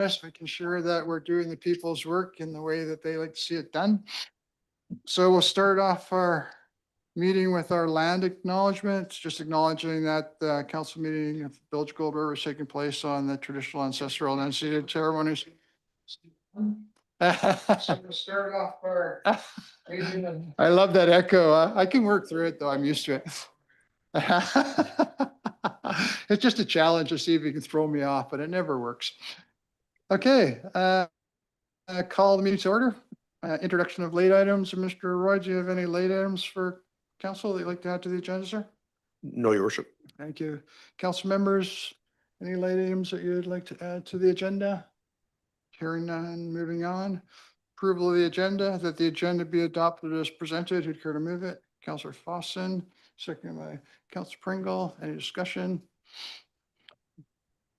making sure that we're doing the people's work in the way that they like to see it done. So we'll start off our meeting with our land acknowledgements, just acknowledging that the council meeting of Village Gold River is taking place on the traditional ancestral and unceded ceremonies. So we'll start off our meeting. I love that echo. I can work through it though. I'm used to it. It's just a challenge to see if you can throw me off, but it never works. Okay, call the meeting to order. Introduction of late items. Mr. Roy, do you have any late items for council that you'd like to add to the agenda, sir? No, your worship. Thank you. Council members, any late items that you'd like to add to the agenda? Hearing none, moving on. Approval of the agenda, that the agenda be adopted as presented. Who'd care to move it? Councillor Fosson, second by Councillor Pringle. Any discussion?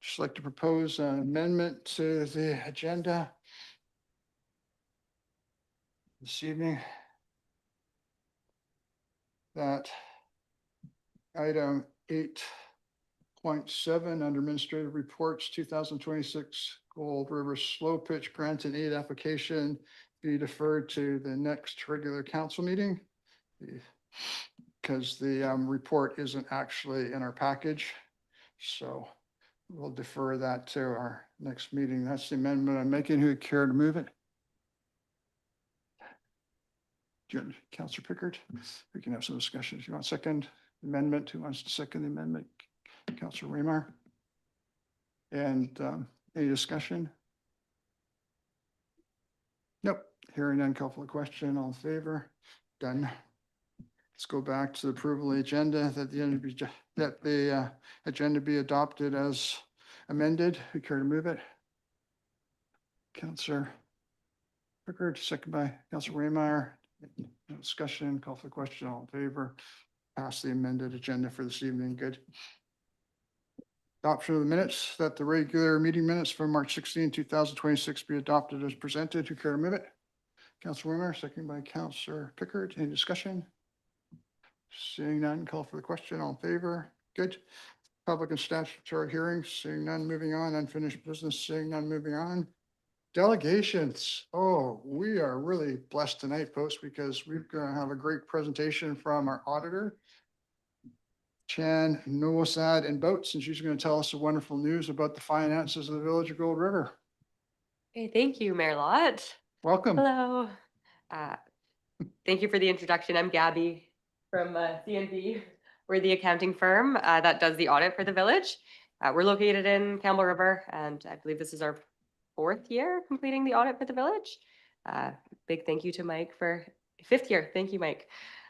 Just like to propose an amendment to the agenda this evening. That item 8.7 under administrative reports, 2026 Gold River Slow Pitch Grant and Aid application be deferred to the next regular council meeting. Because the report isn't actually in our package. So we'll defer that to our next meeting. That's the amendment I'm making. Who'd care to move it? Councillor Pickard, we can have some discussion. If you want second amendment, who wants to second the amendment? Councillor Raymar. And any discussion? Nope. Hearing none, call for the question. All in favor? Done. Let's go back to the approval of the agenda, that the agenda be adopted as amended. Who care to move it? Councillor Pickard, second by Councillor Raymar. No discussion, call for the question. All in favor? Pass the amended agenda for this evening. Good. Adoption of the minutes, that the regular meeting minutes from March 16, 2026 be adopted as presented. Who care to move it? Councillor Raymar, second by Councillor Pickard. Any discussion? Seeing none, call for the question. All in favor? Good. Public and statutory hearings, seeing none, moving on. Unfinished business, seeing none, moving on. Delegations. Oh, we are really blessed tonight, folks, because we're going to have a great presentation from our auditor, Chan Noosad and Boats, and she's going to tell us the wonderful news about the finances of the Village of Gold River. Hey, thank you, Mayor Lott. Welcome. Hello. Thank you for the introduction. I'm Gabby from CNB. We're the accounting firm that does the audit for the village. We're located in Campbell River, and I believe this is our 4th year completing the audit for the village. Big thank you to Mike for 5th year. Thank you, Mike.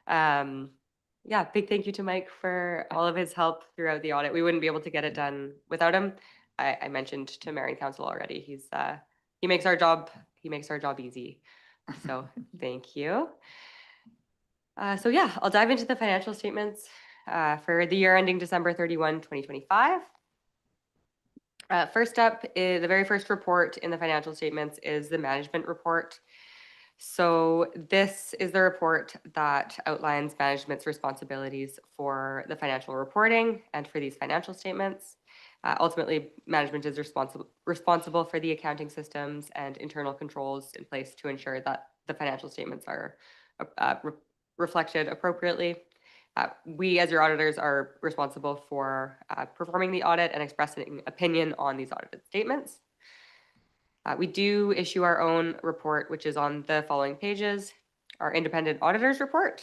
Yeah, big thank you to Mike for all of his help throughout the audit. We wouldn't be able to get it done without him. I mentioned to Mayor and Council already. He makes our job easy. So thank you. So yeah, I'll dive into the financial statements for the year ending December 31, 2025. First up, the very first report in the financial statements is the management report. So this is the report that outlines management's responsibilities for the financial reporting and for these financial statements. Ultimately, management is responsible for the accounting systems and internal controls in place to ensure that the financial statements are reflected appropriately. We, as your auditors, are responsible for performing the audit and expressing opinion on these audited statements. We do issue our own report, which is on the following pages, our independent auditor's report.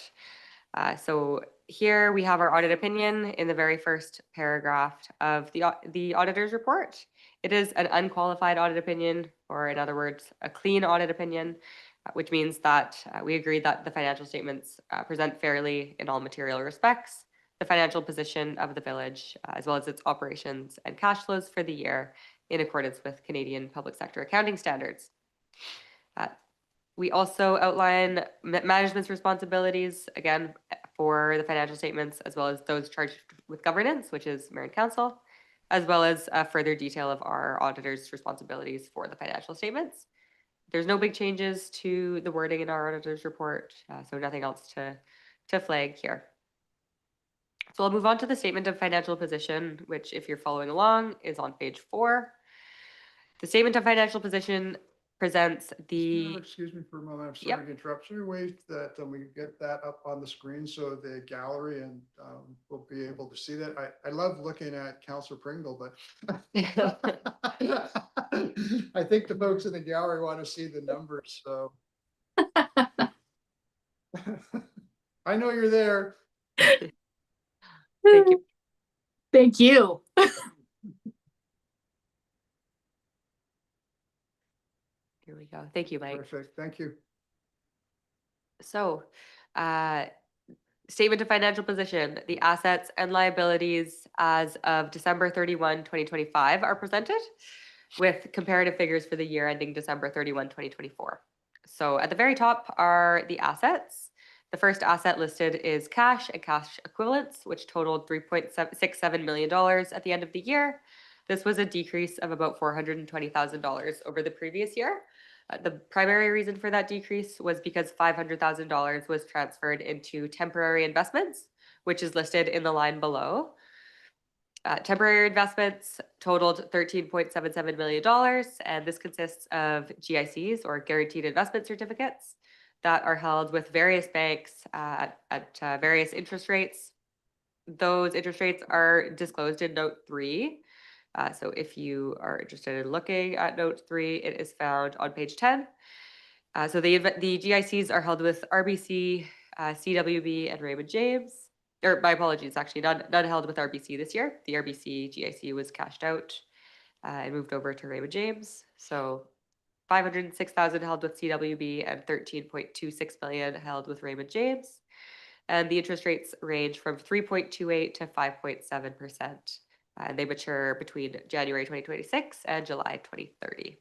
So here we have our audit opinion in the very first paragraph of the auditor's report. It is an unqualified audit opinion, or in other words, a clean audit opinion, which means that we agree that the financial statements present fairly in all material respects, the financial position of the village, as well as its operations and cash flows for the year in accordance with Canadian public sector accounting standards. We also outline management's responsibilities, again, for the financial statements, as well as those charged with governance, which is Mayor and Council, as well as further detail of our auditor's responsibilities for the financial statements. There's no big changes to the wording in our auditor's report, so nothing else to flag here. So I'll move on to the statement of financial position, which, if you're following along, is on page 4. The statement of financial position presents the, Excuse me for a moment. I'm sorry Yep. to interrupt. Is there a way that we can get that up on the screen so the gallery and will be able to see that? I love looking at Counselor Pringle, but I think the folks in the gallery want to see the numbers, so. I know you're there. thank you. Thank you. Here we go. Thank you, Mike. Perfect. Thank you. So, statement of financial position, the assets and liabilities as of December 31, 2025 are presented with comparative figures for the year ending December 31, 2024. So at the very top are the assets. The first asset listed is cash and cash equivalents, which totaled $3.67 million at the end of the year. This was a decrease of about $420,000 over the previous year. The primary reason for that decrease was because $500,000 was transferred into temporary investments, which is listed in the line below. Temporary investments totaled $13.77 million, and this consists of GICs, or guaranteed investment certificates, that are held with various banks at various interest rates. Those interest rates are disclosed in Note 3. So if you are interested in looking at Note 3, it is found on page 10. So the GICs are held with RBC, CWB, and Raymond James. Or my apologies, actually, none held with RBC this year. The RBC GIC was cashed out and moved over to Raymond James. So 506,000 held with CWB and 13.26 million held with Raymond James. And the interest rates range from 3.28 to 5.7%. And they mature between January 2026 and July 2030.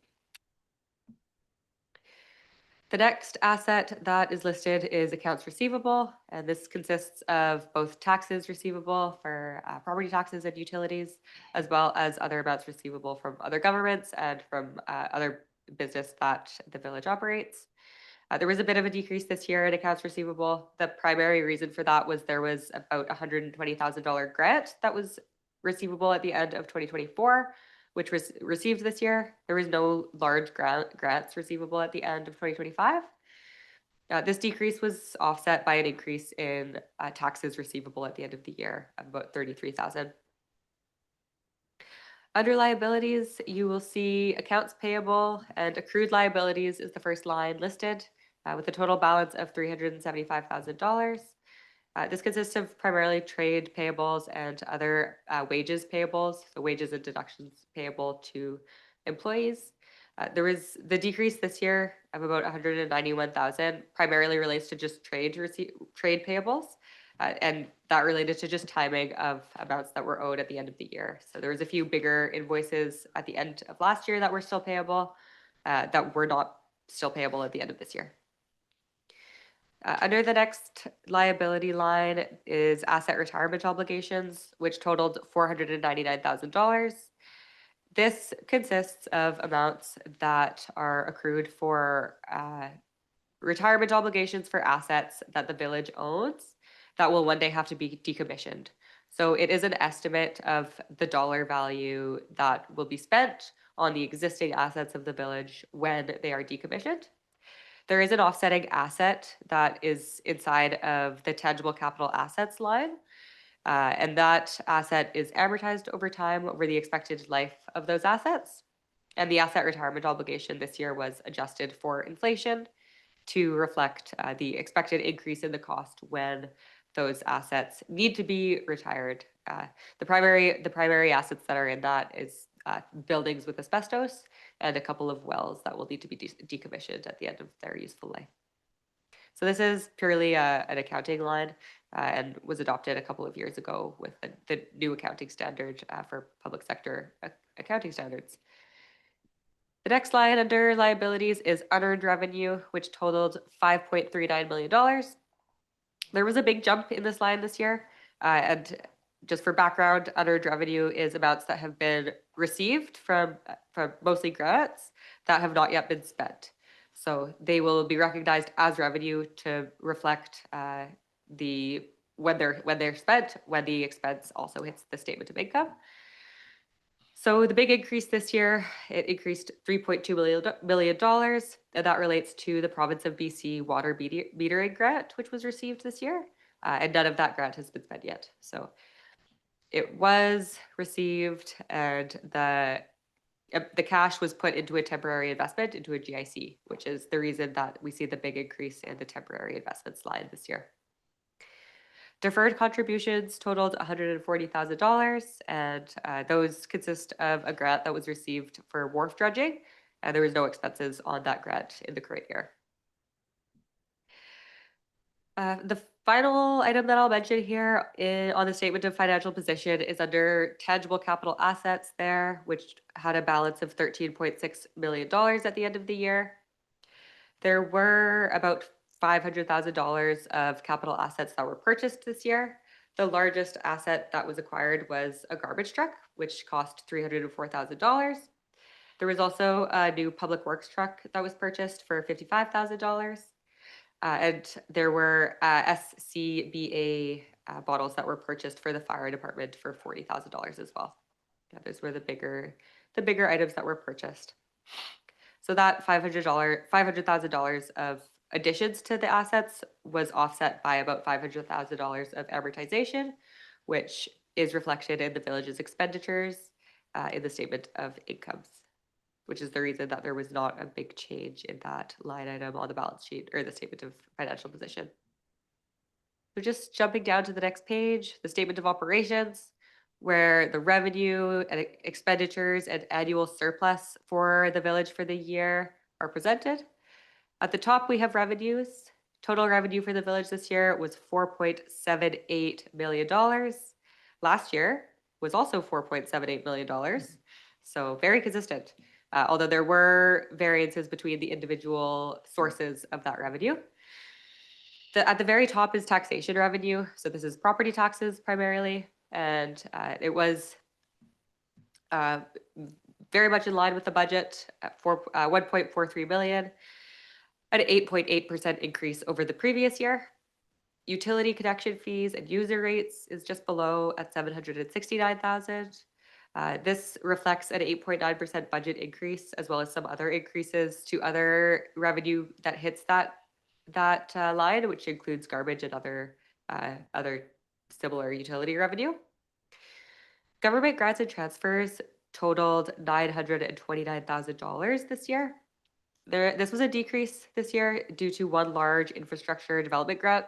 The next asset that is listed is accounts receivable, and this consists of both taxes receivable for property taxes and utilities, as well as other amounts receivable from other governments and from other business that the village operates. There was a bit of a decrease this year in accounts receivable. The primary reason for that was there was about $120,000 grant that was receivable at the end of 2024, which was received this year. There was no large grants receivable at the end of 2025. This decrease was offset by an increase in taxes receivable at the end of the year of about $33,000. Under liabilities, you will see accounts payable and accrued liabilities is the first line listed with a total balance of $375,000. This consists of primarily trade payables and other wages payables, so wages and deductions payable to employees. There was the decrease this year of about $191,000, primarily relates to just trade payables, and that related to just timing of amounts that were owed at the end of the year. So there was a few bigger invoices at the end of last year that were still payable, that were not still payable at the end of this year. Under the next liability line is asset retirement obligations, which totaled $499,000. This consists of amounts that are accrued for retirement obligations for assets that the village owns that will one day have to be decommissioned. So it is an estimate of the dollar value that will be spent on the existing assets of the village when they are decommissioned. There is an offsetting asset that is inside of the tangible capital assets line. And that asset is amortized over time over the expected life of those assets. And the asset retirement obligation this year was adjusted for inflation to reflect the expected increase in the cost when those assets need to be retired. The primary assets that are in that is buildings with asbestos and a couple of wells that will need to be decommissioned at the end of their useful life. So this is purely an accounting line and was adopted a couple of years ago with the new accounting standard for public sector accounting standards. The next line under liabilities is unearned revenue, which totaled $5.39 million. There was a big jump in this line this year. And just for background, unearned revenue is amounts that have been received from mostly grants that have not yet been spent. So they will be recognized as revenue to reflect when they're spent, when the expense also hits the statement of income. So the big increase this year, it increased $3.2 million, and that relates to the province of BC water metering grant, which was received this year. And none of that grant has been spent yet. So it was received, and the cash was put into a temporary investment into a GIC, which is the reason that we see the big increase in the temporary investments line this year. Deferred contributions totaled $140,000, and those consist of a grant that was received for wharf dredging, and there was no expenses on that grant in the current year. The final item that I'll mention here on the statement of financial position is under tangible capital assets there, which had a balance of $13.6 million at the end of the year. There were about $500,000 of capital assets that were purchased this year. The largest asset that was acquired was a garbage truck, which cost $304,000. There was also a new public works truck that was purchased for $55,000. And there were SCBA bottles that were purchased for the fire department for $40,000 as well. Yeah, those were the bigger items that were purchased. So that $500,000 of additions to the assets was offset by about $500,000 of amortization, which is reflected in the village's expenditures in the statement of incomes, which is the reason that there was not a big change in that line item on the balance sheet or the statement of financial position. So just jumping down to the next page, the statement of operations, where the revenue and expenditures and annual surplus for the village for the year are presented. At the top, we have revenues. Total revenue for the village this year was $4.78 million. Last year was also $4.78 million. So very consistent, although there were variances between the individual sources of that revenue. At the very top is taxation revenue. So this is property taxes primarily. And it was very much in line with the budget at $1.43 million, an 8.8% increase over the previous year. Utility connection fees and user rates is just below at $769,000. This reflects an 8.9% budget increase, as well as some other increases to other revenue that hits that line, which includes garbage and other similar utility revenue. Government grants and transfers totaled $929,000 this year. This was a decrease this year due to one large infrastructure development grant,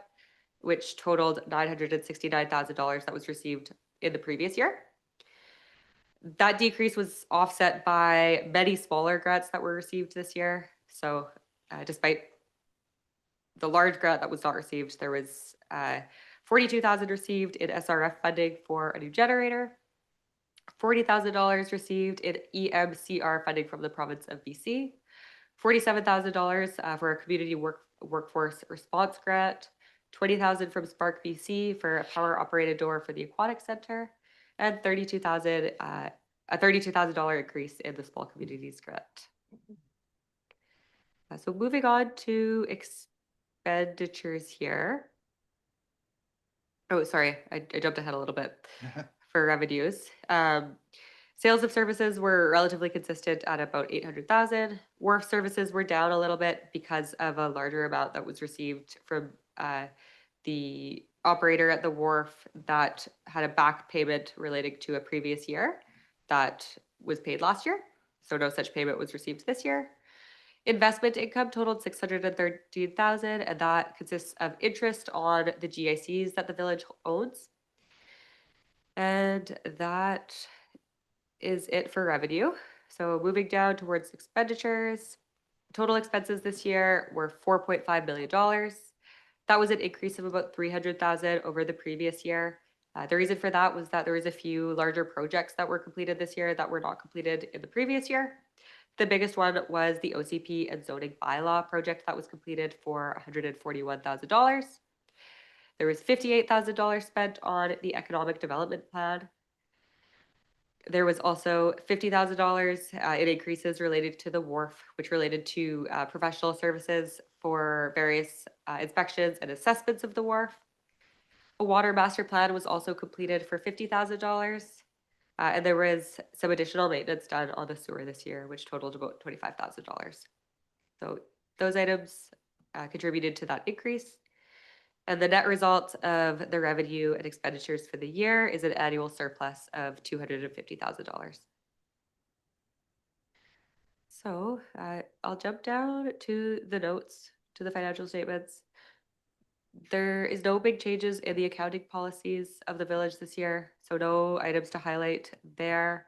which totaled $969,000 that was received in the previous year. That decrease was offset by many smaller grants that were received this year. So despite the large grant that was not received, there was $42,000 received in SRF funding for a new generator, $40,000 received in EMCR funding from the province of BC, $47,000 for a community workforce response grant, $20,000 from Spark BC for a power operated door for the aquatic center, and a $32,000 increase in the small communities grant. So moving on to expenditures here. Oh, sorry, I jumped ahead a little bit for revenues. Sales of services were relatively consistent at about $800,000. Wharf services were down a little bit because of a larger amount that was received from the operator at the wharf that had a back payment relating to a previous year that was paid last year. So no such payment was received this year. Investment income totaled $613,000, and that consists of interest on the GICs that the village owns. And that is it for revenue. So moving down towards expenditures, total expenses this year were $4.5 million. That was an increase of about $300,000 over the previous year. The reason for that was that there was a few larger projects that were completed this year that were not completed in the previous year. The biggest one was the OCP and zoning bylaw project that was completed for $141,000. There was $58,000 spent on the economic development plan. There was also $50,000 in increases related to the wharf, which related to professional services for various inspections and assessments of the wharf. A water master plan was also completed for $50,000. And there was some additional maintenance done on the sewer this year, which totaled about $25,000. So those items contributed to that increase. And the net result of the revenue and expenditures for the year is an annual surplus of $250,000. So I'll jump down to the notes to the financial statements. There is no big changes in the accounting policies of the village this year, so no items to highlight there.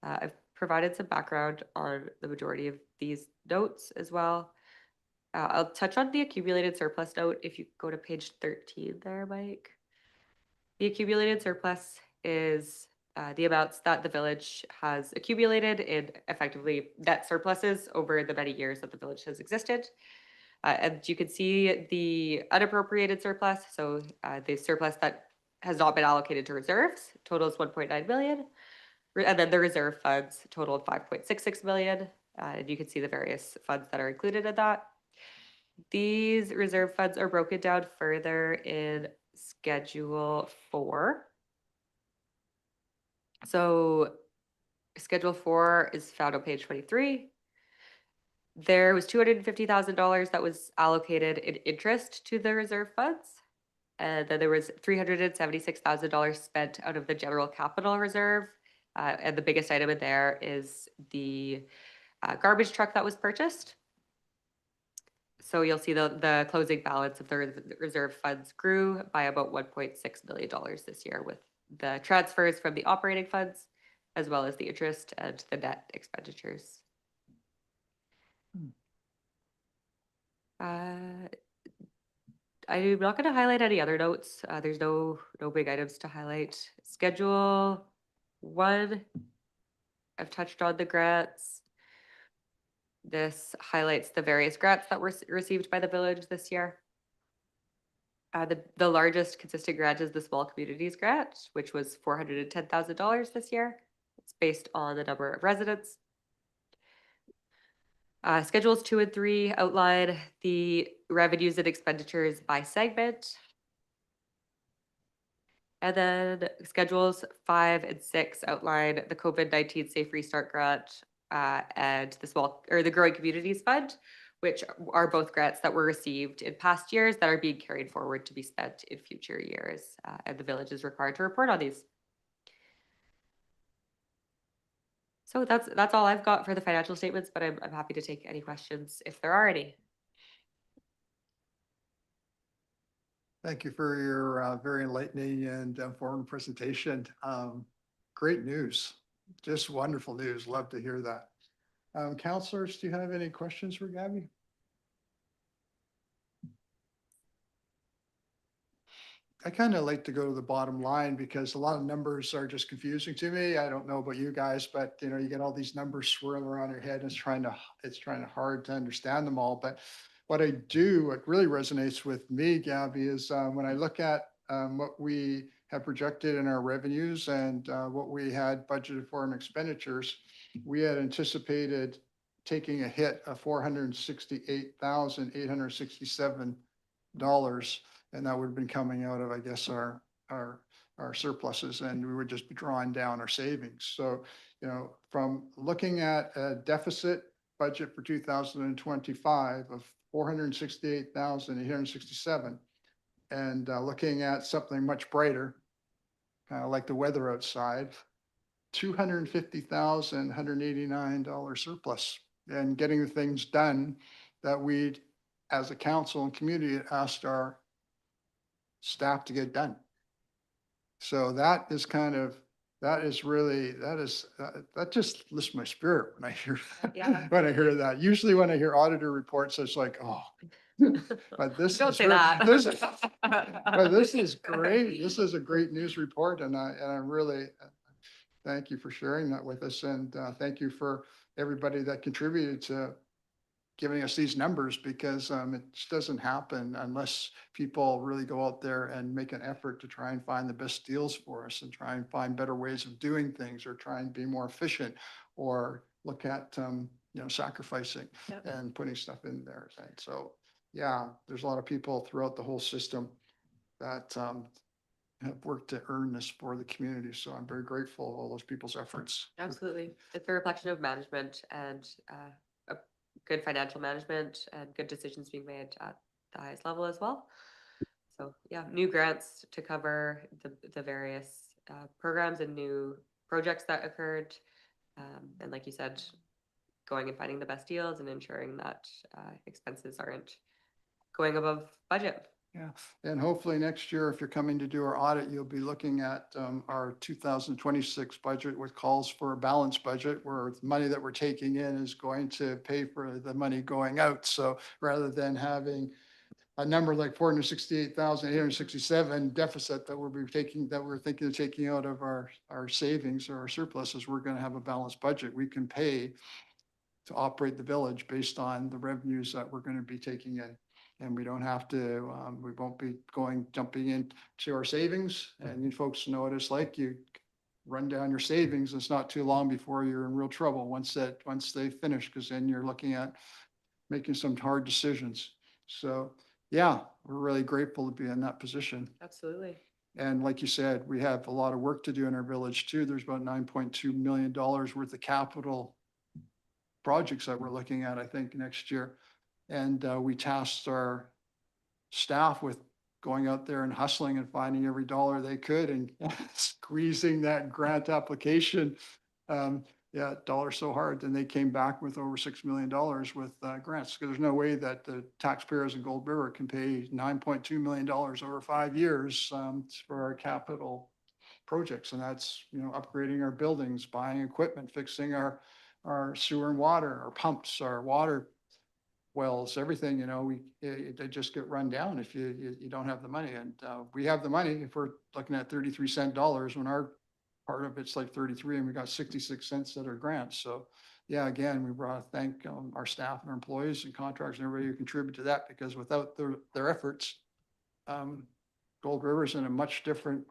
I've provided some background on the majority of these notes as well. I'll touch on the accumulated surplus note if you go to page 13 there, Mike. The accumulated surplus is the amounts that the village has accumulated in effectively net surpluses over the many years that the village has existed. And you can see the unappropriated surplus, so the surplus that has not been allocated to reserves totals 1.9 million. And then the reserve funds totaled 5.66 million. And you can see the various funds that are included in that. These reserve funds are broken down further in Schedule 4. So Schedule 4 is found on page 23. There was $250,000 that was allocated in interest to the reserve funds. And then there was $376,000 spent out of the general capital reserve. And the biggest item in there is the garbage truck that was purchased. So you'll see the closing balance of the reserve funds grew by about $1.6 million this year with the transfers from the operating funds, as well as the interest and the net expenditures. I'm not going to highlight any other notes. There's no big items to highlight. Schedule 1, I've touched on the grants. This highlights the various grants that were received by the village this year. The largest consistent grant is the Small Communities Grant, which was $410,000 this year. It's based on the number of residents. Schedules 2 and 3 outline the revenues and expenditures by segment. And then schedules 5 and 6 outline the COVID-19 Safe Restart Grant and the Growing Communities Fund, which are both grants that were received in past years that are being carried forward to be spent in future years. And the village is required to report on these. So that's all I've got for the financial statements, but I'm happy to take any questions if there are any. Thank you for your very enlightening and informative presentation. Great news, just wonderful news. Love to hear that. Counselors, do you have any questions for Gabby? I kind of like to go to the bottom line because a lot of numbers are just confusing to me. I don't know about you guys, but you get all these numbers swirling around your head and it's trying to hard to understand them all. But what really resonates with me, Gabby, is when I look at what we have projected in our revenues and what we had budgeted for in expenditures, we had anticipated taking a hit of $468,867. And that would have been coming out of, I guess, our surpluses, and we would just be drawing down our savings. So, from looking at a deficit budget for 2025 of 468,867, and looking at something much brighter, kind of like the weather outside, $250,189 surplus, and getting the things done that we, as a council and community, asked our staff to get done. So that just lifts my spirit when I hear that. Yeah. When I hear that. Usually when I hear auditor reports, it's like, oh, but this Don't is say that. but this is great. This is a great news report, and I really thank you for sharing that with us, and thank you for everybody that contributed to giving us these numbers, because it just doesn't happen unless people really go out there and make an effort to try and find the best deals for us and try and find better ways of doing things, or try and be more efficient, or look at sacrificing and putting stuff in there. And so, yeah, there's a lot of people throughout the whole system that have worked to earn this for the community. So I'm very grateful of all those people's efforts. Absolutely. It's a reflection of management and a good financial management and good decisions being made at the highest level as well. So yeah, new grants to cover the various programs and new projects that occurred. And like you said, going and finding the best deals and ensuring that expenses aren't going above budget. Yeah, and hopefully next year, if you're coming to do our audit, you'll be looking at our 2026 budget, which calls for a balanced budget where the money that we're taking in is going to pay for the money going out. So rather than having a number like 468,867 deficit that we're thinking of taking out of our savings or our surpluses, we're going to have a balanced budget. We can pay to operate the village based on the revenues that we're going to be taking in. And we don't have to, we won't be jumping into our savings. And you folks know what it's like. You run down your savings. It's not too long before you're in real trouble once they finish, because then you're looking at making some hard decisions. So yeah, we're really grateful to be in that position. Absolutely. And like you said, we have a lot of work to do in our village too. There's about $9.2 million worth of capital projects that we're looking at, I think, next year. And we tasked our staff with going out there and hustling and finding every dollar they could and squeezing that grant application. Dollar so hard. Then they came back with over $6 million with grants, because there's no way that the taxpayers in Gold River can pay $9.2 million over 5 years for our capital projects. And that's, upgrading our buildings, buying equipment, fixing our sewer and water, our pumps, our water wells, everything, they just get run down if you don't have the money. And we have the money if we're looking at 33-cent dollars when our part of it's like 33 and we got 66 cents that are grants. So yeah, again, we want to thank our staff and our employees and contractors and everybody who contribute to that, because without their efforts, Gold River's in a much different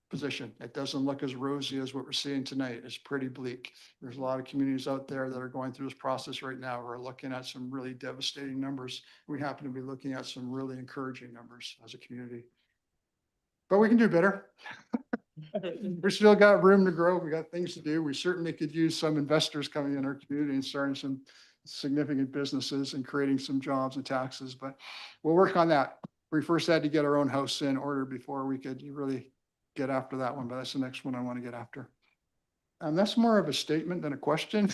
position. It doesn't look as rosy as what we're seeing tonight. It's pretty bleak. There's a lot of communities out there that are going through this process right now. We're looking at some really devastating numbers. We happen to be looking at some really encouraging numbers as a community. But we can do better. We still got room to grow. We got things to do. We certainly could use some investors coming in our community and starting some significant businesses and creating some jobs and taxes, but we'll work on that. We first had to get our own house in order before we could really get after that one, but that's the next one I want to get after. And that's more of a statement than a question.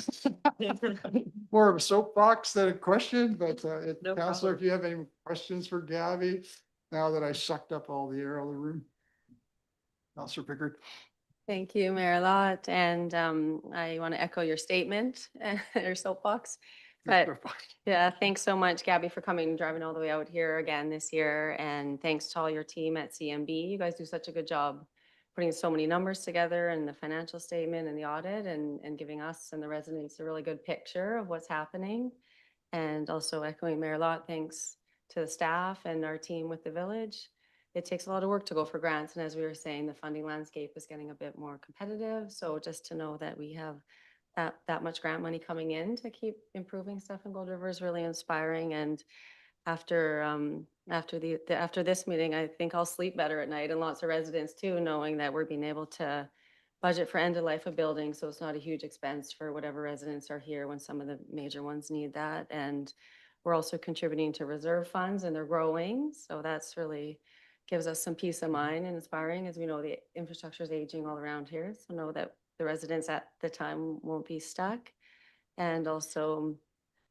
More of a soapbox than a question, but No Counselor, problem. if you have any questions for Gabby, now that I sucked up all the air out of the room. Counselor Pickard. Thank you, Mayor Lott, and I want to echo your statement, your soapbox. But yeah, thanks so much, Gabby, for coming and driving all the way out here again this year. And thanks to all your team at CMB. You guys do such a good job putting so many numbers together and the financial statement and the audit and giving us and the residents a really good picture of what's happening. And also echoing Mayor Lott, thanks to the staff and our team with the village. It takes a lot of work to go for grants. And as we were saying, the funding landscape is getting a bit more competitive. So just to know that we have that much grant money coming in to keep improving stuff in Gold River is really inspiring. And after this meeting, I think I'll sleep better at night, and lots of residents too, knowing that we're being able to budget for end of life of buildings. So it's not a huge expense for whatever residents are here when some of the major ones need that. And we're also contributing to reserve funds, and they're growing. So that's really gives us some peace of mind and inspiring, as we know the infrastructure is aging all around here. So know that the residents at the time won't be stuck. And also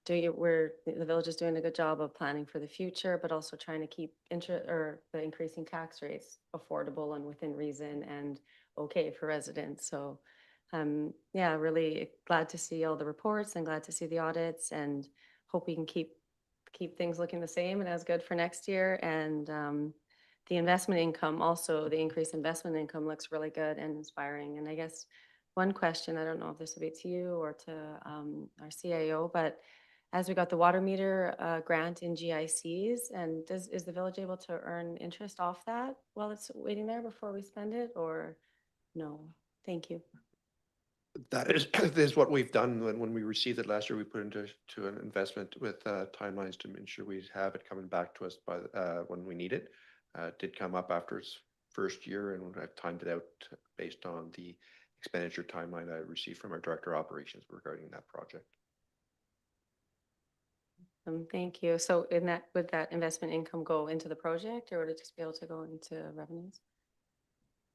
the village is doing a good job of planning for the future, but also trying to keep the increasing tax rates affordable and within reason and okay for residents. So yeah, really glad to see all the reports and glad to see the audits, and hope we can keep things looking the same and as good for next year. And the investment income, also the increased investment income looks really good and inspiring. And I guess one question, I don't know if this will be to you or to our CIO, but as we got the water meter grant in GICs, and is the village able to earn interest off that while it's waiting there before we spend it, or no? Thank you. That is what we've done. When we received it last year, we put into an investment with timelines to ensure we have it coming back to us by when we need it. It did come up after first year, and I've timed it out based on the expenditure timeline I received from our Director of Operations regarding that project. Thank you. So in that, would that investment income go into the project or would it just be able to go into revenues?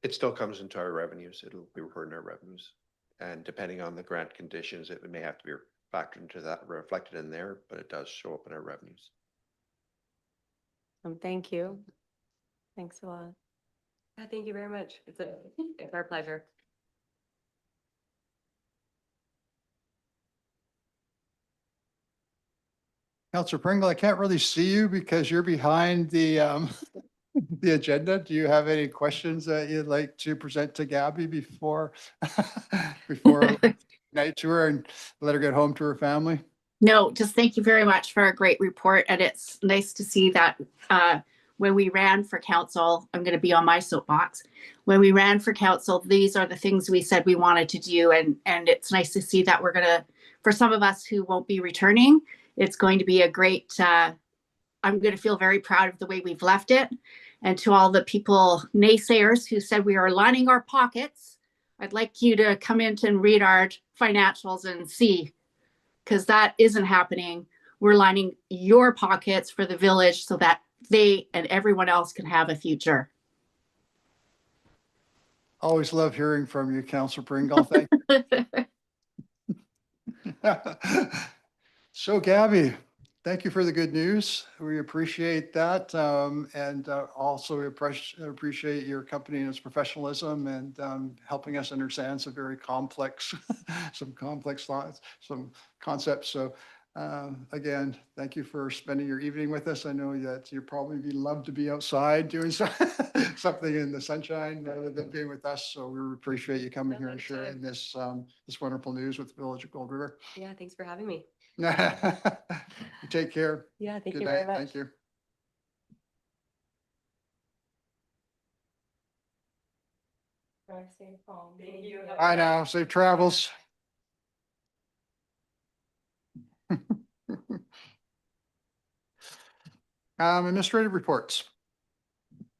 It still comes into our revenues. It'll be recorded in our revenues. And depending on the grant conditions, it may have to be factored into that, reflected in there, but it does show up in our revenues. Thank you. Thanks a lot. Yeah, thank you very much. It's our pleasure. Counselor Pringle, I can't really see you because you're behind the, the agenda. Do you have any questions that you'd like to present to Gabby before, before night to her and let her get home to her family? No, just thank you very much for a great report. And it's nice to see that when we ran for council, I'm going to be on my soapbox. When we ran for council, these are the things we said we wanted to do. And it's nice to see that we're going to, for some of us who won't be returning, it's going to be a great, I'm going to feel very proud of the way we've left it. And to all the people, naysayers who said we are lining our pockets, I'd like you to come in and read our financials and see, because that isn't happening. We're lining your pockets for the village so that they and everyone else can have a future. Always love hearing from you, Counselor Pringle. Thank you. So Gabby, thank you for the good news. We appreciate that. And also we appreciate your company and its professionalism and helping us understand some very complex, some complex thoughts, some concepts. So again, thank you for spending your evening with us. I know that you probably be love to be outside doing something in the sunshine rather than being with us. So we appreciate you coming here and sharing this this wonderful news with the Village of Gold River. Yeah, thanks for having me. You take care. Yeah, thank Good you very night. much. Thank you. Thank you. I know. Safe travels. Administrative reports.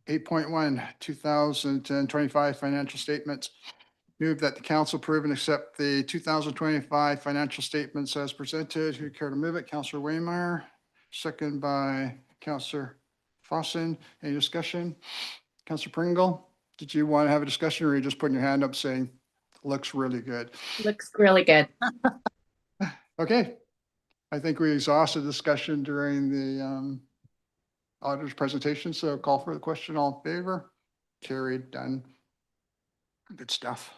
8.1, 2025 financial statements. Move that the council approve and accept the 2025 financial statements as presented. Who care to move it? Councillor Waymire, second by Councillor Fossen. Any discussion? Councillor Pringle, did you want to have a discussion or are you just putting your hand up saying, looks really good? Looks really good. Okay. I think we exhausted discussion during the auditor's presentation, so call for the question. All in favor? Carried, done. Good stuff.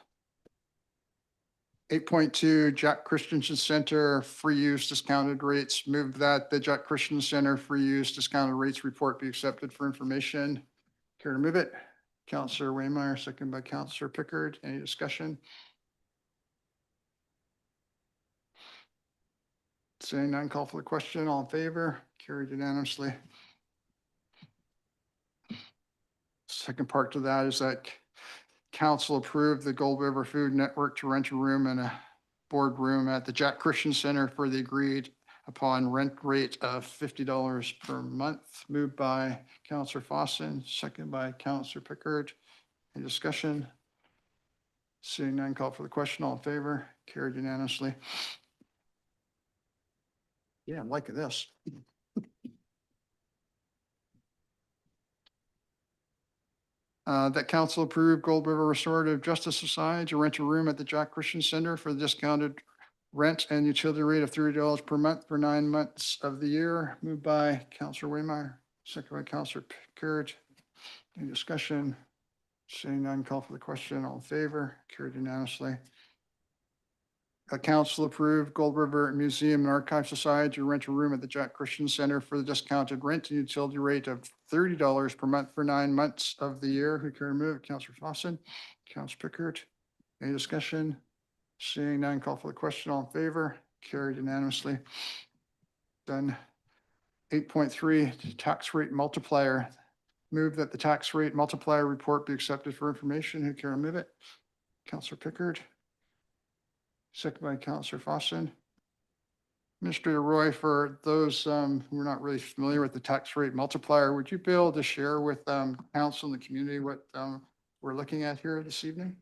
8.2, Jack Christensen Center free use discounted rates. Move that the Jack Christensen Center free use discounted rates report be accepted for information. Care to move it? Councillor Waymire, second by Councillor Pickard. Any discussion? Seeing none, call for the question. All in favor? Carried unanimously. Second part to that is that council approved the Gold River Food Network to rent a room and a boardroom at the Jack Christian Center for the agreed upon rent rate of $50 per month. Moved by Councillor Fossen, second by Councillor Pickard. Any discussion? Seeing none, call for the question. All in favor? Carried unanimously. Yeah, I'm liking this. That council approved Gold River Restorative Justice Society to rent a room at the Jack Christian Center for the discounted rent and utility rate of $30 per month for 9 months of the year. Moved by Councillor Waymire, second by Councillor Pickard. Any discussion? Seeing none, call for the question. All in favor? Carried unanimously. Council approved Gold River Museum and Archive Society to rent a room at the Jack Christian Center for the discounted rent and utility rate of $30 per month for 9 months of the year. Who can remove it? Councillor Fossen, Councillor Pickard. Any discussion? Seeing none, call for the question. All in favor? Carried unanimously. Done. 8.3, tax rate multiplier. Move that the tax rate multiplier report be accepted for information. Who can remove it? Councillor Pickard. Second by Councillor Fossen. Administrator Roy, for those who are not really familiar with the tax rate multiplier, would you be able to share with council and the community what we're looking at here this evening?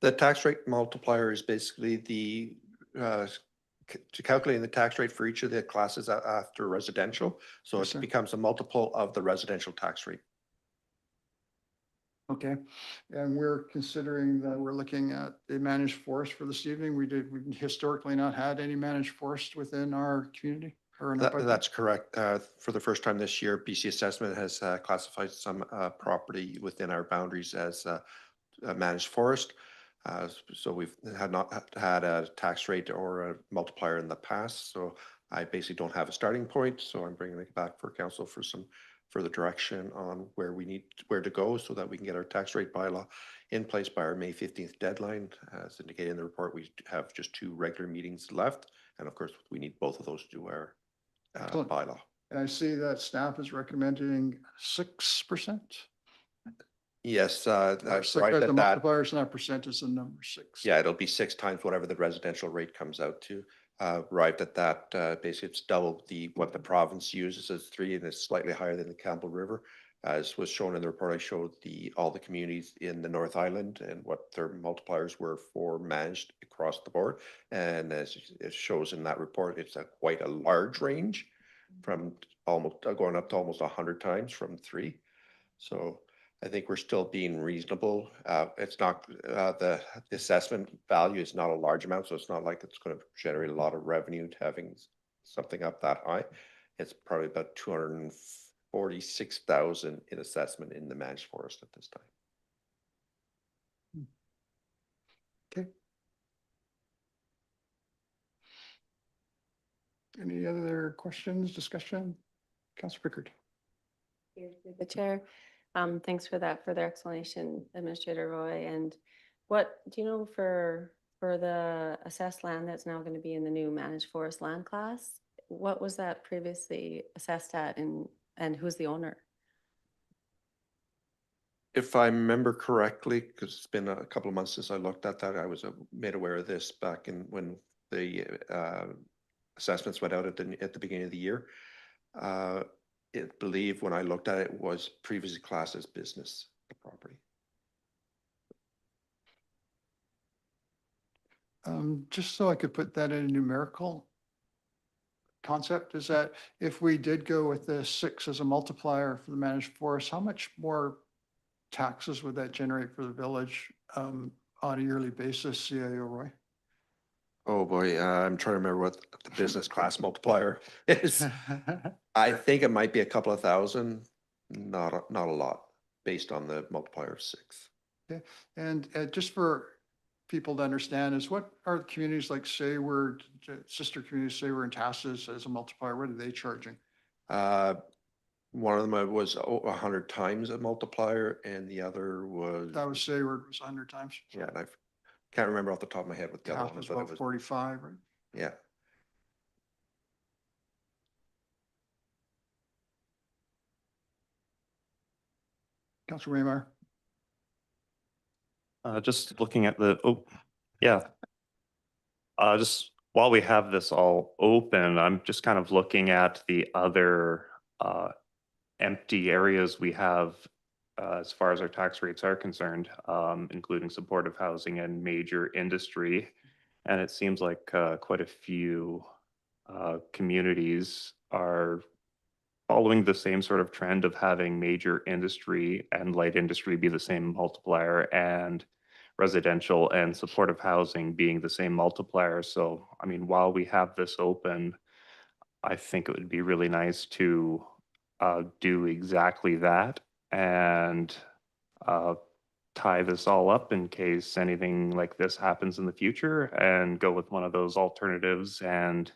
The tax rate multiplier is basically the, to calculating the tax rate for each of the classes after residential. So Yes, it sir. becomes a multiple of the residential tax rate. Okay, and we're considering that we're looking at a managed forest for this evening. We've historically not had any managed forest within our community or in our budget. That's correct. For the first time this year, BC Assessment has classified some property within our boundaries as a managed forest. So we've not had a tax rate or a multiplier in the past. So I basically don't have a starting point. So I'm bringing it back for council for some further direction on where to go so that we can get our tax rate bylaw in place by our May 15th deadline. As indicated in the report, we have just 2 regular meetings left. And of course, we need both of those to do our Excellent. bylaw. And I see that staff is recommending 6%. Yes, Or I've six, arrived the at that. multiplier is not percent, it's the number 6. Yeah, it'll be 6 times whatever the residential rate comes out to. Arrived at that, basically it's double what the province uses as 3, and it's slightly higher than the Campbell River. As was shown in the report, I showed all the communities in the North Island and what their multipliers were for managed across the board. And as it shows in that report, it's quite a large range from almost going up to almost 100 times from 3. So I think we're still being reasonable. It's not, the assessment value is not a large amount, so it's not like it's going to generate a lot of revenue to having something up that high. It's probably about 246,000 in assessment in the managed forest at this time. Okay. Any other questions, discussion? Councilor Pickard. The chair. Thanks for that further explanation, Administrator Roy. And what do you know for the assessed land that's now going to be in the new managed forest land class? What was that previously assessed at, and who's the owner? If I remember correctly, because it's been a couple of months since I looked at that, I was made aware of this back in when the assessments went out at the beginning of the year. I believe when I looked at it was previously classed as business, the property. Just so I could put that in a numerical concept, is that if we did go with the 6 as a multiplier for the managed forest, how much more taxes would that generate for the village on a yearly basis, CIO Roy? Oh boy, I'm trying to remember what the business class multiplier is. I think it might be a couple of thousand, not a lot, based on the multiplier of 6. And just for people to understand is what are the communities like Sayward, sister communities, Sayward and Tassus as a multiplier, what are they charging? One of them was 100 times a multiplier, and the other was, That was Sayward was 100 times. yeah, and I can't remember off the top of my head what the other Half one was, is but it about was, 45, right? yeah. Councilor Waymire. Just looking at just while we have this all open, I'm just kind of looking at the other empty areas we have as far as our tax rates are concerned, including supportive housing and major industry. And it seems like quite a few communities are following the same sort of trend of having major industry and light industry be the same multiplier, and residential and supportive housing being the same multiplier. So, I mean, while we have this open, I think it would be really nice to do exactly that and tie this all up in case anything like this happens in the future, and go with one of those alternatives and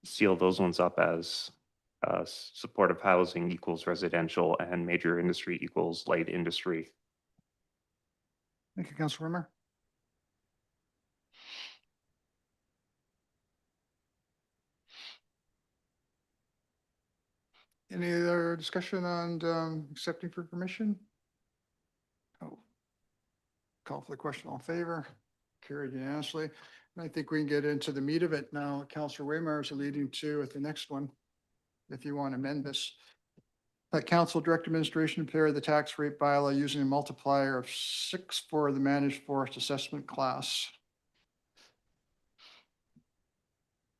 seal those ones up as supportive housing equals residential and major industry equals light industry. Thank you, Councilor Waymire. Any other discussion on accepting for permission? Oh. Call for the question, all in favor, carried unanimously. I think we can get into the meat of it now. Counselor Waymar is alluding to at the next one, if you want to amend this. That council direct administration prepare the tax rate bylaw using a multiplier of 6 for the managed forest assessment class.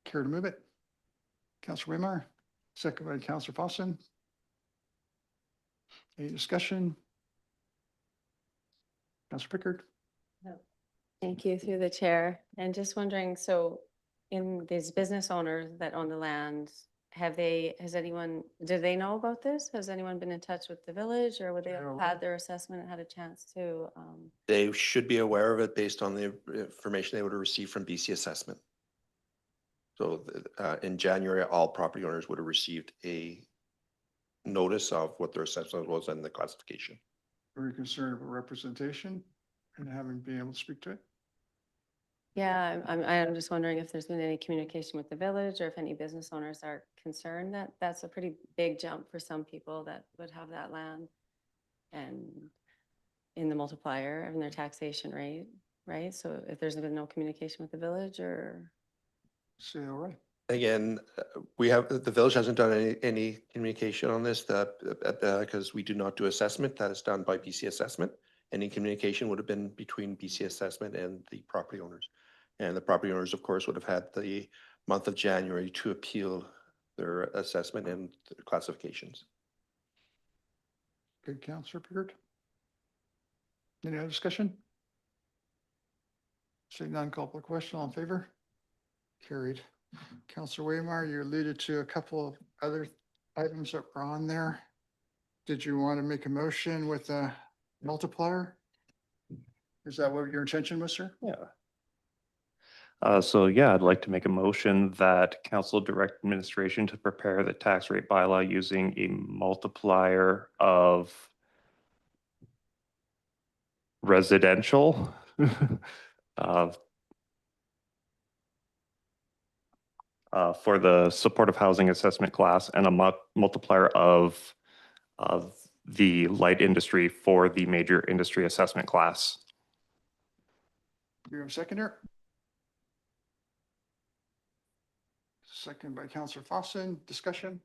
Care to move it? Counselor Waymar, second by Counselor Fossin. Any discussion? Counselor Pickard? Thank you through the chair. And just wondering, so in these business owners that own the land, has anyone, do they know about this? Has anyone been in touch with the village, or would they have had their assessment and had a chance to? They should be aware of it based on the information they would have received from BC Assessment. So in January, all property owners would have received a notice of what their assessment was and the classification. Very concerned about representation and having been able to speak to it. Yeah, I'm just wondering if there's been any communication with the village, or if any business owners are concerned that that's a pretty big jump for some people that would have that land and in the multiplier and their taxation rate, right? So if there's been no communication with the village, or? Say all right. Again, the village hasn't done any communication on this, because we do not do assessment. That is done by BC Assessment. Any communication would have been between BC Assessment and the property owners. And the property owners, of course, would have had the month of January to appeal their assessment and classifications. Good, Counselor Pickard. Any other discussion? Seeing none, call for the question. All in favor? Carried. Counselor Waymar, you alluded to a couple of other items that were on there. Did you want to make a motion with a multiplier? Is that what your intention was, sir? Yeah. So yeah, I'd like to make a motion that council direct administration to prepare the tax rate bylaw using a multiplier of residential of for the supportive housing assessment class, and a multiplier of the light industry for the major industry assessment class. Do you have a second here? Second by Counselor Fossin. Discussion?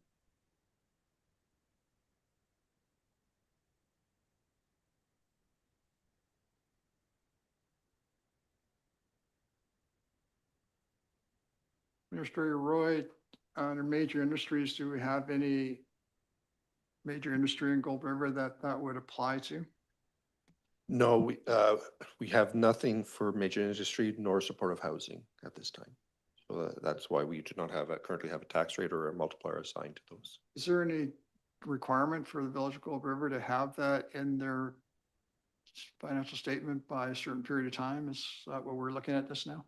Administrator Roy, under major industries, do we have any major industry in Gold River that would apply to? No, we have nothing for major industry nor supportive housing at this time. So that's why we do not currently have a tax rate or a multiplier assigned to those. Is there any requirement for the Village of Gold River to have that in their financial statement by a certain period of time? Is that what we're looking at this now?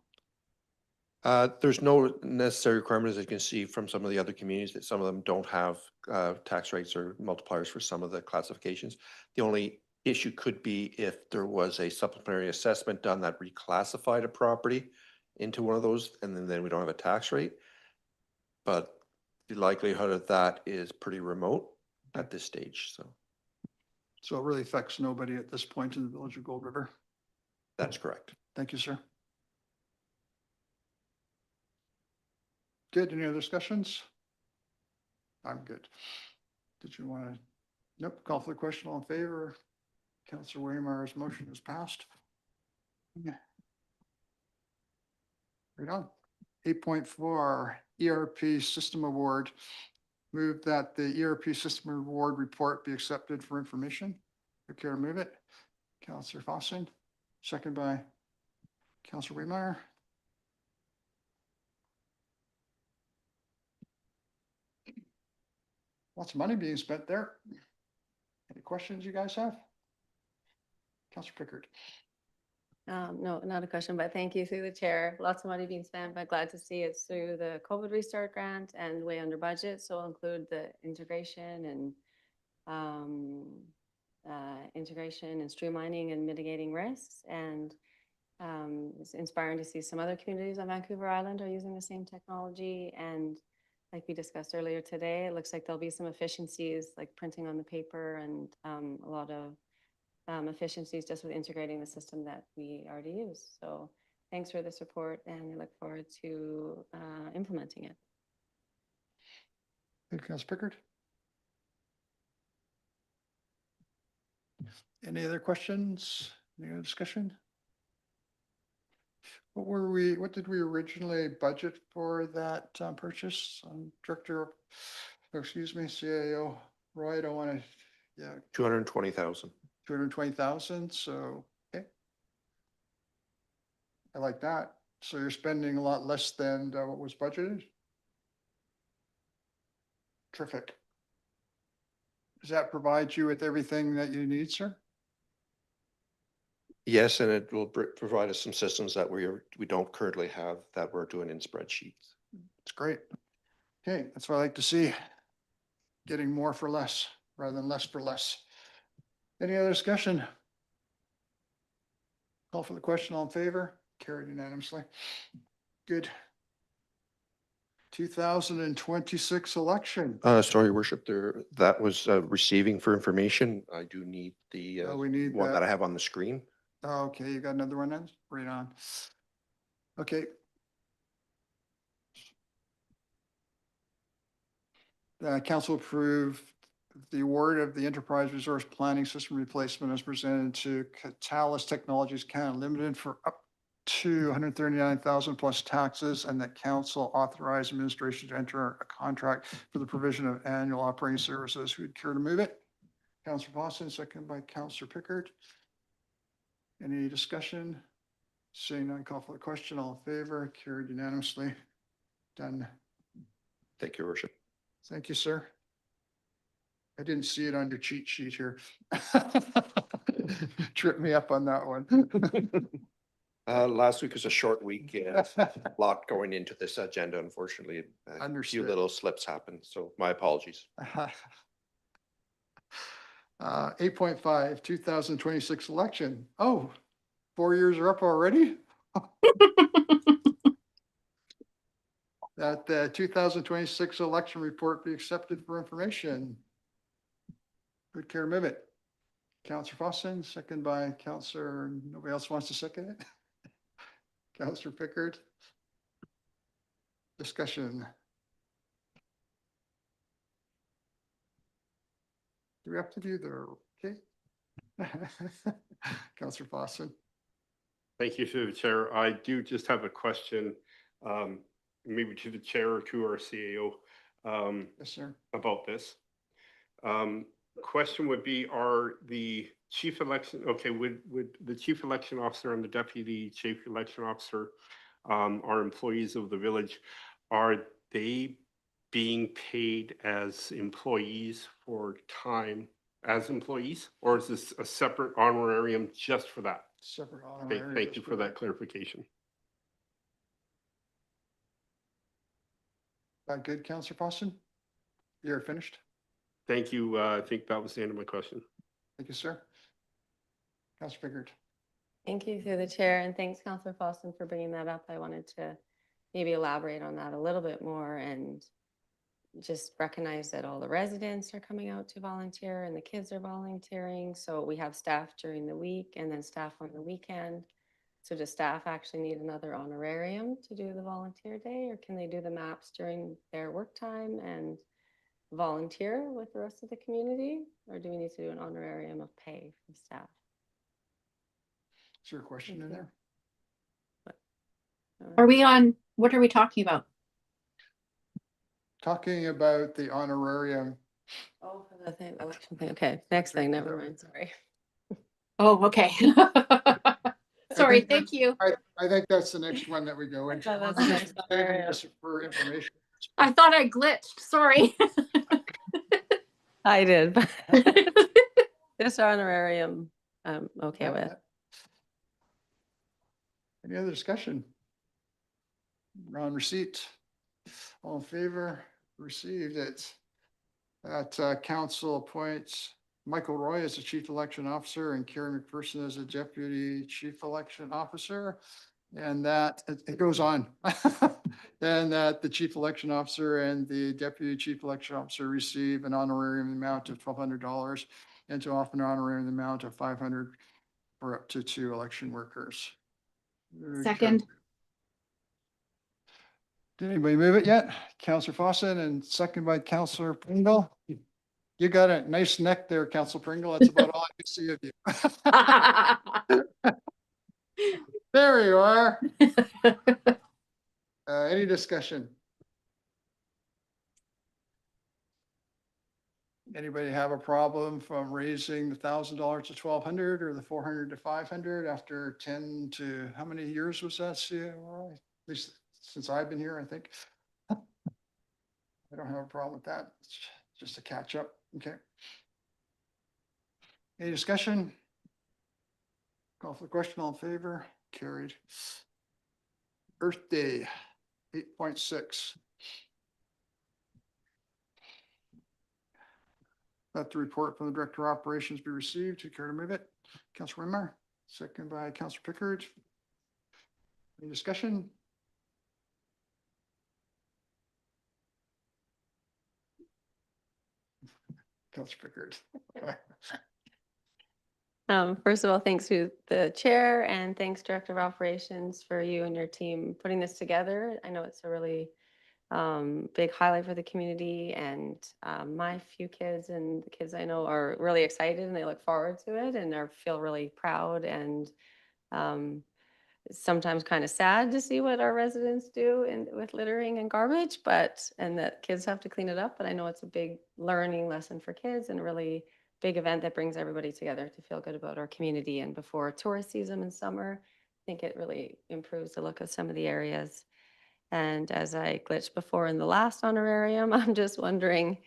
There's no necessary requirement, as you can see from some of the other communities, that some of them don't have tax rates or multipliers for some of the classifications. The only issue could be if there was a supplementary assessment done that reclassified a property into one of those, and then we don't have a tax rate. But the likelihood of that is pretty remote at this stage, so. So it really affects nobody at this point in the Village of Gold River. That's correct. Thank you, sir. Good. Any other discussions? I'm good. Did you want to? Nope. Call for the question. All in favor? Counselor Waymar's motion is passed. Yeah. Right on. 8.4 ERP System Award. Move that the ERP System Award report be accepted for information. Who care to move it? Counselor Fossin, second by Counselor Waymar. Lots of money being spent there. Any questions you guys have? Counselor Pickard. No, not a question, but thank you through the chair. Lots of money being spent, but glad to see it's through the COVID Restart Grant and way under budget. So I'll include the integration and streamlining and mitigating risks. And it's inspiring to see some other communities on Vancouver Island are using the same technology. And like we discussed earlier today, it looks like there'll be some efficiencies like printing on the paper and a lot of efficiencies just with integrating the system that we already use. So thanks for this report, and we look forward to implementing it. Thank you, Councilor Pickard. Any other questions? Any other discussion? What did we originally budget for that purchase? Director, excuse me, CAO Roy, I don't want to, yeah, 220,000. 220,000, so, okay. I like that. So you're spending a lot less than what was budgeted? Terrific. Does that provide you with everything that you need, sir? Yes, and it will provide us some systems that we don't currently have that we're doing in spreadsheets. It's great. Okay, that's what I like to see. Getting more for less rather than less for less. Any other discussion? Call for the question, all in favor? Carried unanimously. Good. 2026 election. Sorry, Your Worship, that was receiving for information. I do need the Oh, we need one that I that. have on the screen. Oh, okay, you got another one then? Right on. Okay. Council approved the award of the Enterprise Resource Planning System replacement as presented to Catalyst Technologies Canada Limited for up to 139,000 plus taxes, and that council authorized administration to enter a contract for the provision of annual operating services. Who'd care to move it? Councillor Boston, second by Councillor Pickard. Any discussion? Seeing none, call for the question. All in favor? Carried unanimously. Done. Thank you, Your Worship. Thank you, sir. I didn't see it on your cheat sheet here. Tripped me up on that one. Last week was a short week. Yeah, a lot going into this agenda, unfortunately. A few Understood. little slips happened, so my apologies. 8.5, 2026 election. Oh, 4 years are up already? That the 2026 election report be accepted for information. Good care, move it. Councillor Fossin, second by Councillor, nobody else wants to second it? Councillor Pickard. Discussion. Do we have to do the, okay? Councillor Fossin. Thank you to the chair. I do just have a question, maybe to the chair or to our CAO, Yes, sir. about this. Question would be, are the chief election, okay, would the chief election officer and the deputy chief election officer, are employees of the village, are they being paid as employees for time as employees? Or is this a separate honorarium just for that? Separate Okay, honorarium. thank you for that clarification. Good, Councillor Fossin? You're finished? Thank you. I think that was the end of my question. Thank you, sir. Councillor Pickard. Thank you through the chair, and thanks, Councillor Fossin, for bringing that up. I wanted to maybe elaborate on that a little bit more and just recognize that all the residents are coming out to volunteer and the kids are volunteering. So we have staff during the week and then staff on the weekend. So does staff actually need another honorarium to do the volunteer day, or can they do the maps during their work time and volunteer with the rest of the community? Or do we need to do an honorarium of pay from staff? Is there a question in Thank you. there? Are we on, what are we talking about? Talking about the honorarium. Oh, for the thing, election thing. Okay, next thing, never mind, sorry. Oh, okay. Sorry, think thank you. I think that's the next one that we go into. thought that's the next honorarium. Just for information. I thought I glitched, sorry. I did, but this honorarium, I'm okay with. Any other discussion? We're on receipt. All in favor? Received it. That council appoints Michael Roy as the chief election officer and Carrie McPherson as the deputy chief election officer. And that, it goes on. And that the chief election officer and the deputy chief election officer receive an honorarium amount of $1,200 and to offer an honorarium amount of $500 for up to 2 election workers. Second. Did anybody move it yet? Counselor Fawcett and second by Counselor Pringle. You got a nice neck there, Counselor Pringle. That's about all I can see of you. There you are. Any discussion? Anybody have a problem from raising the $1,000 to 1,200 or the 400 to 500 after 10 to, how many years was that? At least since I've been here, I think. I don't have a problem with that. It's just a catch up. Okay. Any discussion? Call for the question. All in favor? Carried. Earth Day, 8.6. Let the report from the Director of Operations be received. Who care to move it? Councilor Wimmer, second by Councilor Pickard. Any discussion? Councilor Pickard. First of all, thanks to the chair and thanks Director of Operations for you and your team putting this together. I know it's a really big highlight for the community, and my few kids and the kids I know are really excited and they look forward to it and feel really proud, and sometimes kind of sad to see what our residents do with littering and garbage, and that kids have to clean it up. But I know it's a big learning lesson for kids and a really big event that brings everybody together to feel good about our community. And before tourist season in summer, I think it really improves the look of some of the areas. And as I glitched before in the last honorarium, I'm just wondering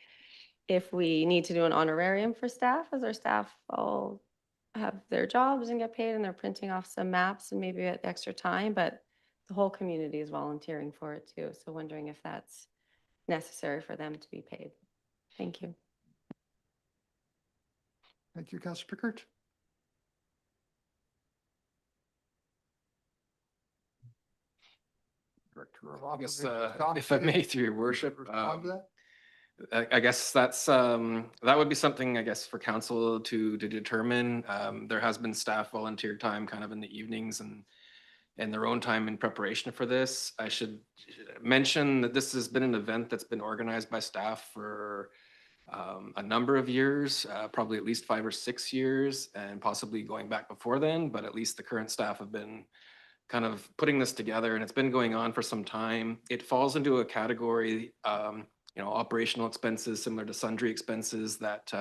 if we need to do an honorarium for staff, as our staff all have their jobs and get paid and they're printing off some maps and maybe at extra time, but the whole community is volunteering for it too. So wondering if that's necessary for them to be paid. Thank you. Thank you, Councilor Pickard. Director of I guess, Operations. if I may, through your worship, Respond to that? I guess that's, that would be something, I guess, for council to determine. There has been staff volunteer time kind of in the evenings and their own time in preparation for this. I should mention that this has been an event that's been organized by staff for a number of years, probably at least 5 or 6 years, and possibly going back before then, but at least the current staff have been kind of putting this together, and it's been going on for some time. It falls into a category, operational expenses similar to sundry expenses that,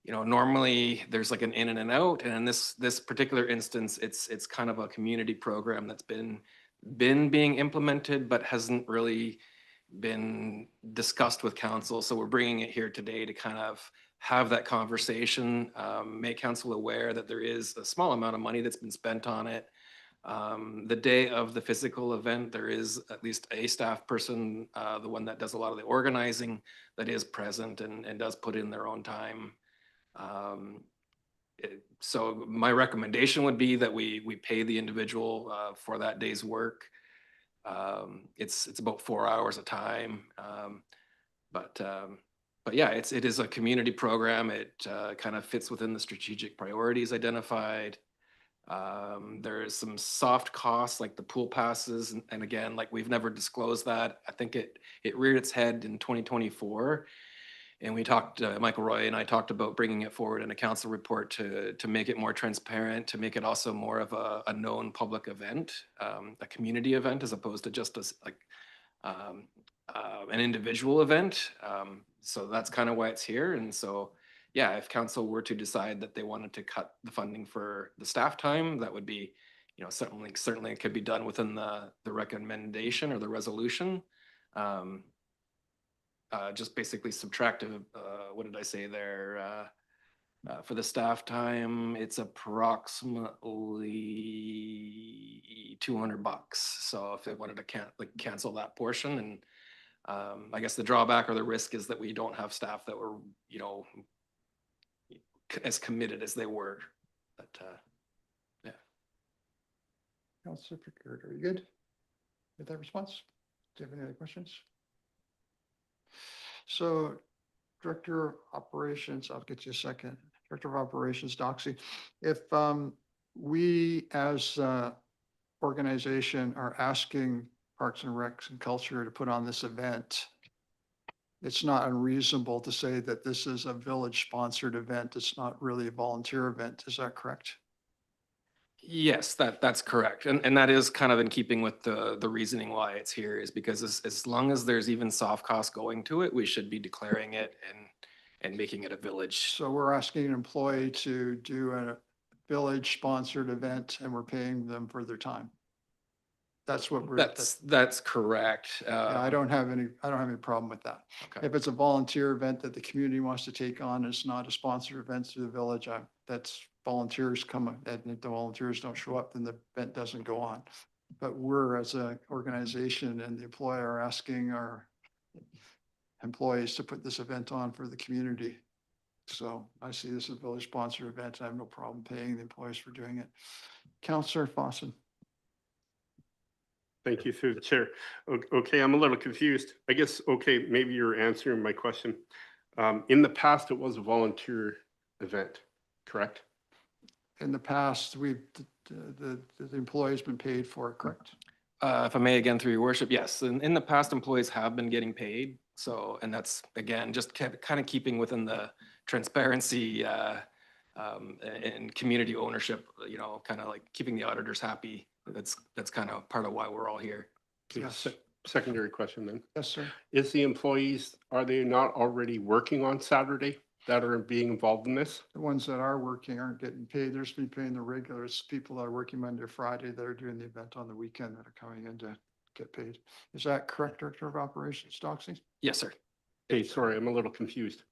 normally there's like an in and an out. And in this particular instance, it's kind of a community program that's been being implemented, but hasn't really been discussed with council. So we're bringing it here today to kind of have that conversation, make council aware that there is a small amount of money that's been spent on it. The day of the physical event, there is at least a staff person, the one that does a lot of the organizing, that is present and does put in their own time. So my recommendation would be that we pay the individual for that day's work. It's about 4 hours of time. But yeah, it is a community program. It kind of fits within the strategic priorities identified. There is some soft costs like the pool passes. And again, like we've never disclosed that. I think it reared its head in 2024. And we talked, Michael Roy and I talked about bringing it forward in a council report to make it more transparent, to make it also more of a known public event, a community event, as opposed to just an individual event. So that's kind of why it's here. And so, yeah, if council were to decide that they wanted to cut the funding for the staff time, that would be, certainly it could be done within the recommendation or the resolution. Just basically subtract, what did I say there? For the staff time, it's approximately $200. So if they wanted to cancel that portion, and I guess the drawback or the risk is that we don't have staff that were, as committed as they were. But yeah. Councilor Pickard, are you good with that response? Do you have any other questions? So, Director of Operations, I'll get you a second. Director of Operations, Doxy. If we as organization are asking Parks and Recs and Culture to put on this event, it's not unreasonable to say that this is a village-sponsored event. It's not really a volunteer event. Is that correct? Yes, that's correct. And that is kind of in keeping with the reasoning why it's here is because as long as there's even soft costs going to it, we should be declaring it and making it a village. So we're asking an employee to do a village-sponsored event and we're paying them for their time. That's what we're. That's correct. Yeah, I don't have any problem with that. Okay. If it's a volunteer event that the community wants to take on, it's not a sponsored event through the village, that's volunteers come, and if the volunteers don't show up, then the event doesn't go on. But we're, as an organization and the employer, are asking our employees to put this event on for the community. So I see this as a village sponsored event. I have no problem paying the employees for doing it. Counselor Fossin. Thank you through the chair. Okay, I'm a little confused. I guess, okay, maybe you're answering my question. In the past, it was a volunteer event, correct? In the past, the employee's been paid for it, correct? If I may, again, through your worship, yes. In the past, employees have been getting paid. So, and that's, again, just kind of keeping within the transparency and community ownership, you know, kind of like keeping the auditors happy. That's kind of part of why we're all here. Yes. Secondary question then. Yes, sir. Is the employees, are they not already working on Saturday that are being involved in this? The ones that are working aren't getting paid. They're just been paying the regular. It's people that are working Monday or Friday that are doing the event on the weekend that are coming in to get paid. Is that correct, Director of Operations, Doxy? Yes, sir. Hey, sorry, I'm a little confused.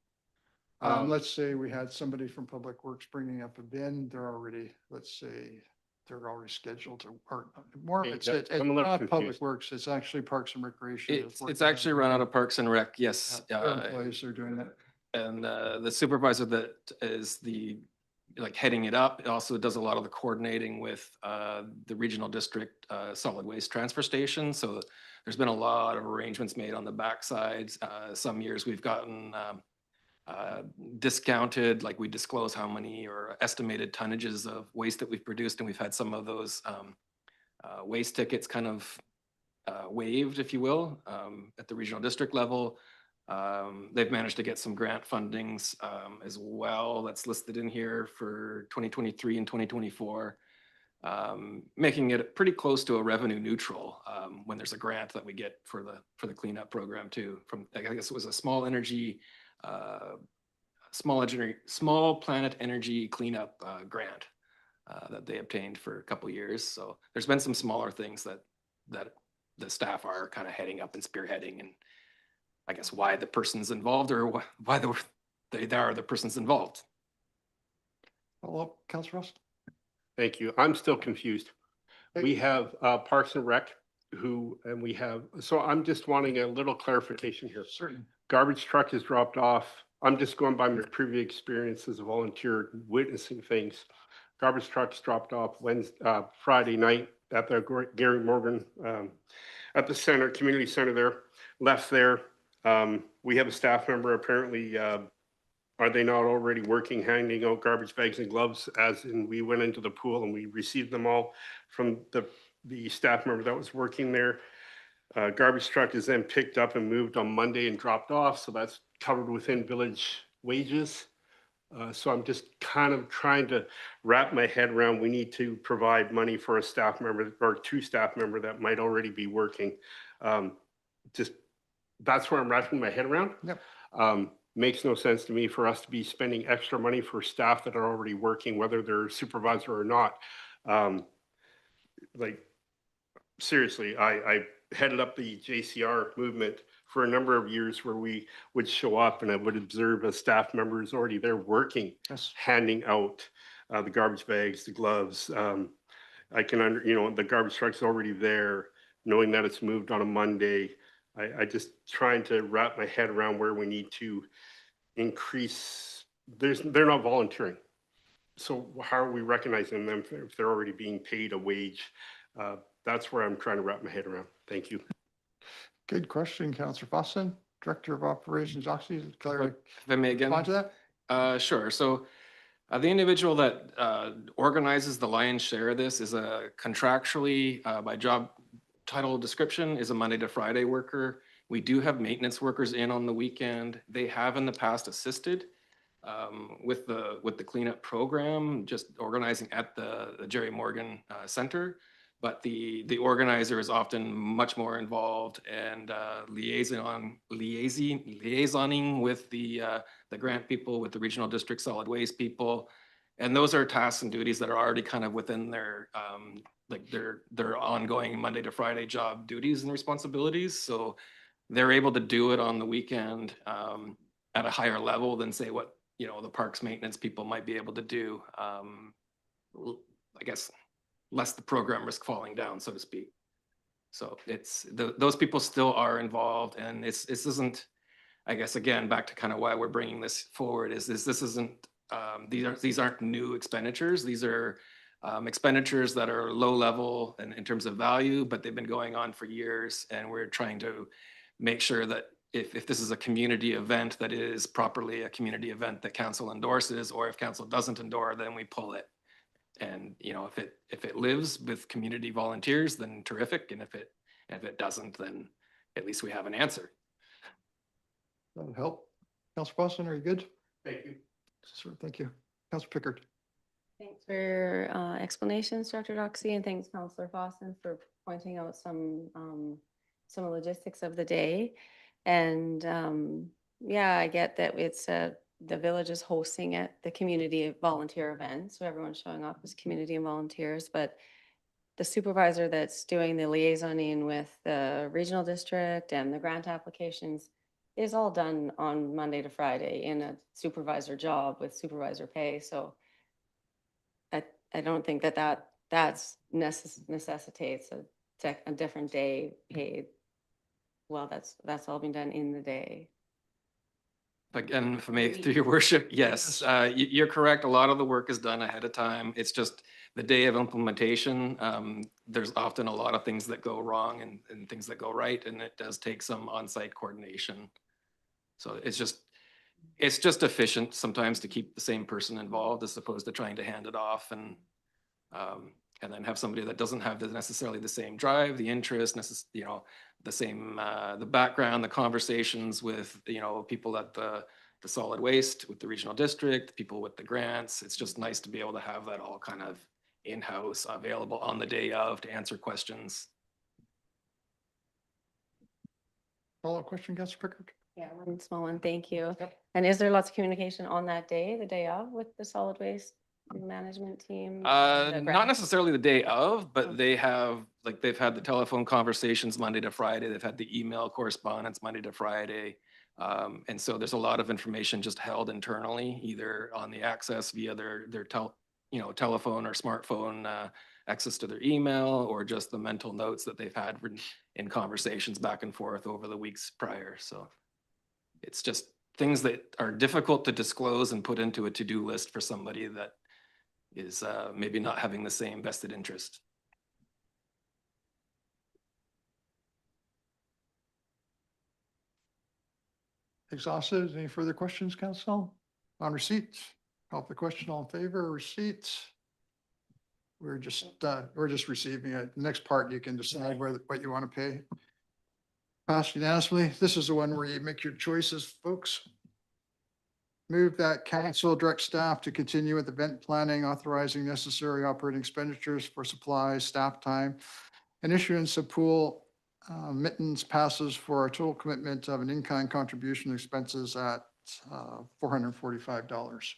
Let's say we had somebody from Public Works bringing up a bin. They're already, let's say, they're already scheduled to, or more, Okay, it's I'm a little not Public confused. Works, it's actually Parks and Recreation. It's actually run out of Parks and Rec, yes. Their employees are doing that. And the supervisor that is like heading it up, it also does a lot of the coordinating with the regional district solid waste transfer station. So there's been a lot of arrangements made on the backside. Some years we've gotten discounted, like we disclose how many or estimated tonnages of waste that we've produced, and we've had some of those waste tickets kind of waived, if you will, at the regional district level. They've managed to get some grant fundings as well that's listed in here for 2023 and 2024, making it pretty close to a revenue neutral when there's a grant that we get for the cleanup program too. From, I guess it was a small planet energy cleanup grant that they obtained for a couple years. So there's been some smaller things that the staff are kind of heading up and spearheading, and I guess why the person's involved or why they are the person's involved. Follow up, Councilor Ross? Thank you. I'm still confused. Hey. We have Parks and Rec so I'm just wanting a little clarification here. Certain. Garbage truck is dropped off. I'm just going by my previous experience as a volunteer witnessing things. Garbage trucks dropped off Friday night at the Gary Morgan at the center, community center there, left there. We have a staff member apparently, are they not already working, handing out garbage bags and gloves as in we went into the pool and we received them all from the staff member that was working there. Garbage truck is then picked up and moved on Monday and dropped off. So that's covered within village wages. So I'm just kind of trying to wrap my head around, we need to provide money for a staff member or two staff member that might already be working. Just that's where I'm wrapping my head around. Yep. Makes no sense to me for us to be spending extra money for staff that are already working, whether they're supervisor or not. Like seriously, I headed up the JCR movement for a number of years where we would show up and I would observe a staff member is already there working, Yes. handing out the garbage bags, the gloves. I can the garbage truck's already there, knowing that it's moved on a Monday. I just trying to wrap my head around where we need to increase. They're not volunteering. So how are we recognizing them if they're already being paid a wage? That's where I'm trying to wrap my head around. Thank you. Good question, Councilor Fossin, Director of Operations, Oxy. If I may again. Respond to that? Sure. So The individual that organizes the lion's share of this is a contractually, by job title description, is a Monday to Friday worker. We do have maintenance workers in on the weekend. They have in the past assisted with the cleanup program, just organizing at the Jerry Morgan Center. But the organizer is often much more involved and liaisoning with the grant people, with the regional district solid waste people. And those are tasks and duties that are already kind of within their like their ongoing Monday to Friday job duties and responsibilities. So they're able to do it on the weekend at a higher level than say what, you know, the parks maintenance people might be able to do. I guess less the program risk falling down, so to speak. So it's those people still are involved, and this isn't, I guess, again, back to kind of why we're bringing this forward is this isn't these aren't new expenditures. These are expenditures that are low level in terms of value, but they've been going on for years, and we're trying to make sure that if this is a community event, that it is properly a community event that council endorses, or if council doesn't endorse, then we pull it. And, you know, if it lives with community volunteers, then terrific. And if it doesn't, then at least we have an answer. That'll help. Councilor Boston, are you good? Thank you. Sure, thank you. Councilor Pickard. Thanks for your explanations, Dr. Doxey, and thanks, Councillor Fawson, for pointing out some logistics of the day. And yeah, I get that it's the village is hosting it, the community volunteer event. So everyone's showing up as community and volunteers, but the supervisor that's doing the liaisoning with the regional district and the grant applications is all done on Monday to Friday in a supervisor job with supervisor pay. So I don't think that's necessitates a different day paid. Well, that's all been done in the day. Again, if I may, through your worship, yes, you're correct. A lot of the work is done ahead of time. It's just the day of implementation. There's often a lot of things that go wrong and things that go right, and it does take some on-site coordination. So it's just efficient sometimes to keep the same person involved as opposed to trying to hand it off and then have somebody that doesn't have necessarily the same drive, the interest, you know, the same, the background, the conversations with, you know, people at the solid waste, with the regional district, people with the grants. It's just nice to be able to have that all kind of in-house available on the day of to answer questions. Follow-up question, Councilor Pickard? Yeah, one small one, thank you. Yep. And is there lots of communication on that day, the day of, with the solid waste management team? Not necessarily the day of, but Okay. they've had the telephone conversations Monday to Friday. They've had the email correspondence Monday to Friday. And so there's a lot of information just held internally, either on the access via their telephone or smartphone access to their email, or just the mental notes that they've had in conversations back and forth over the weeks prior. So it's just things that are difficult to disclose and put into a to-do list for somebody that is maybe not having the same vested interest. Exhausted. Any further questions, council? On receipts? Call for the question. All in favor, receipts? We're just receiving it. The next part, you can decide what you want to pay. Passed unanimously. This is the one where you make your choices, folks. Move that council direct staff to continue with event planning, authorizing necessary operating expenditures for supplies, staff time, and issuance of pool mittens passes for a total commitment of an in-kind contribution expenses at $445.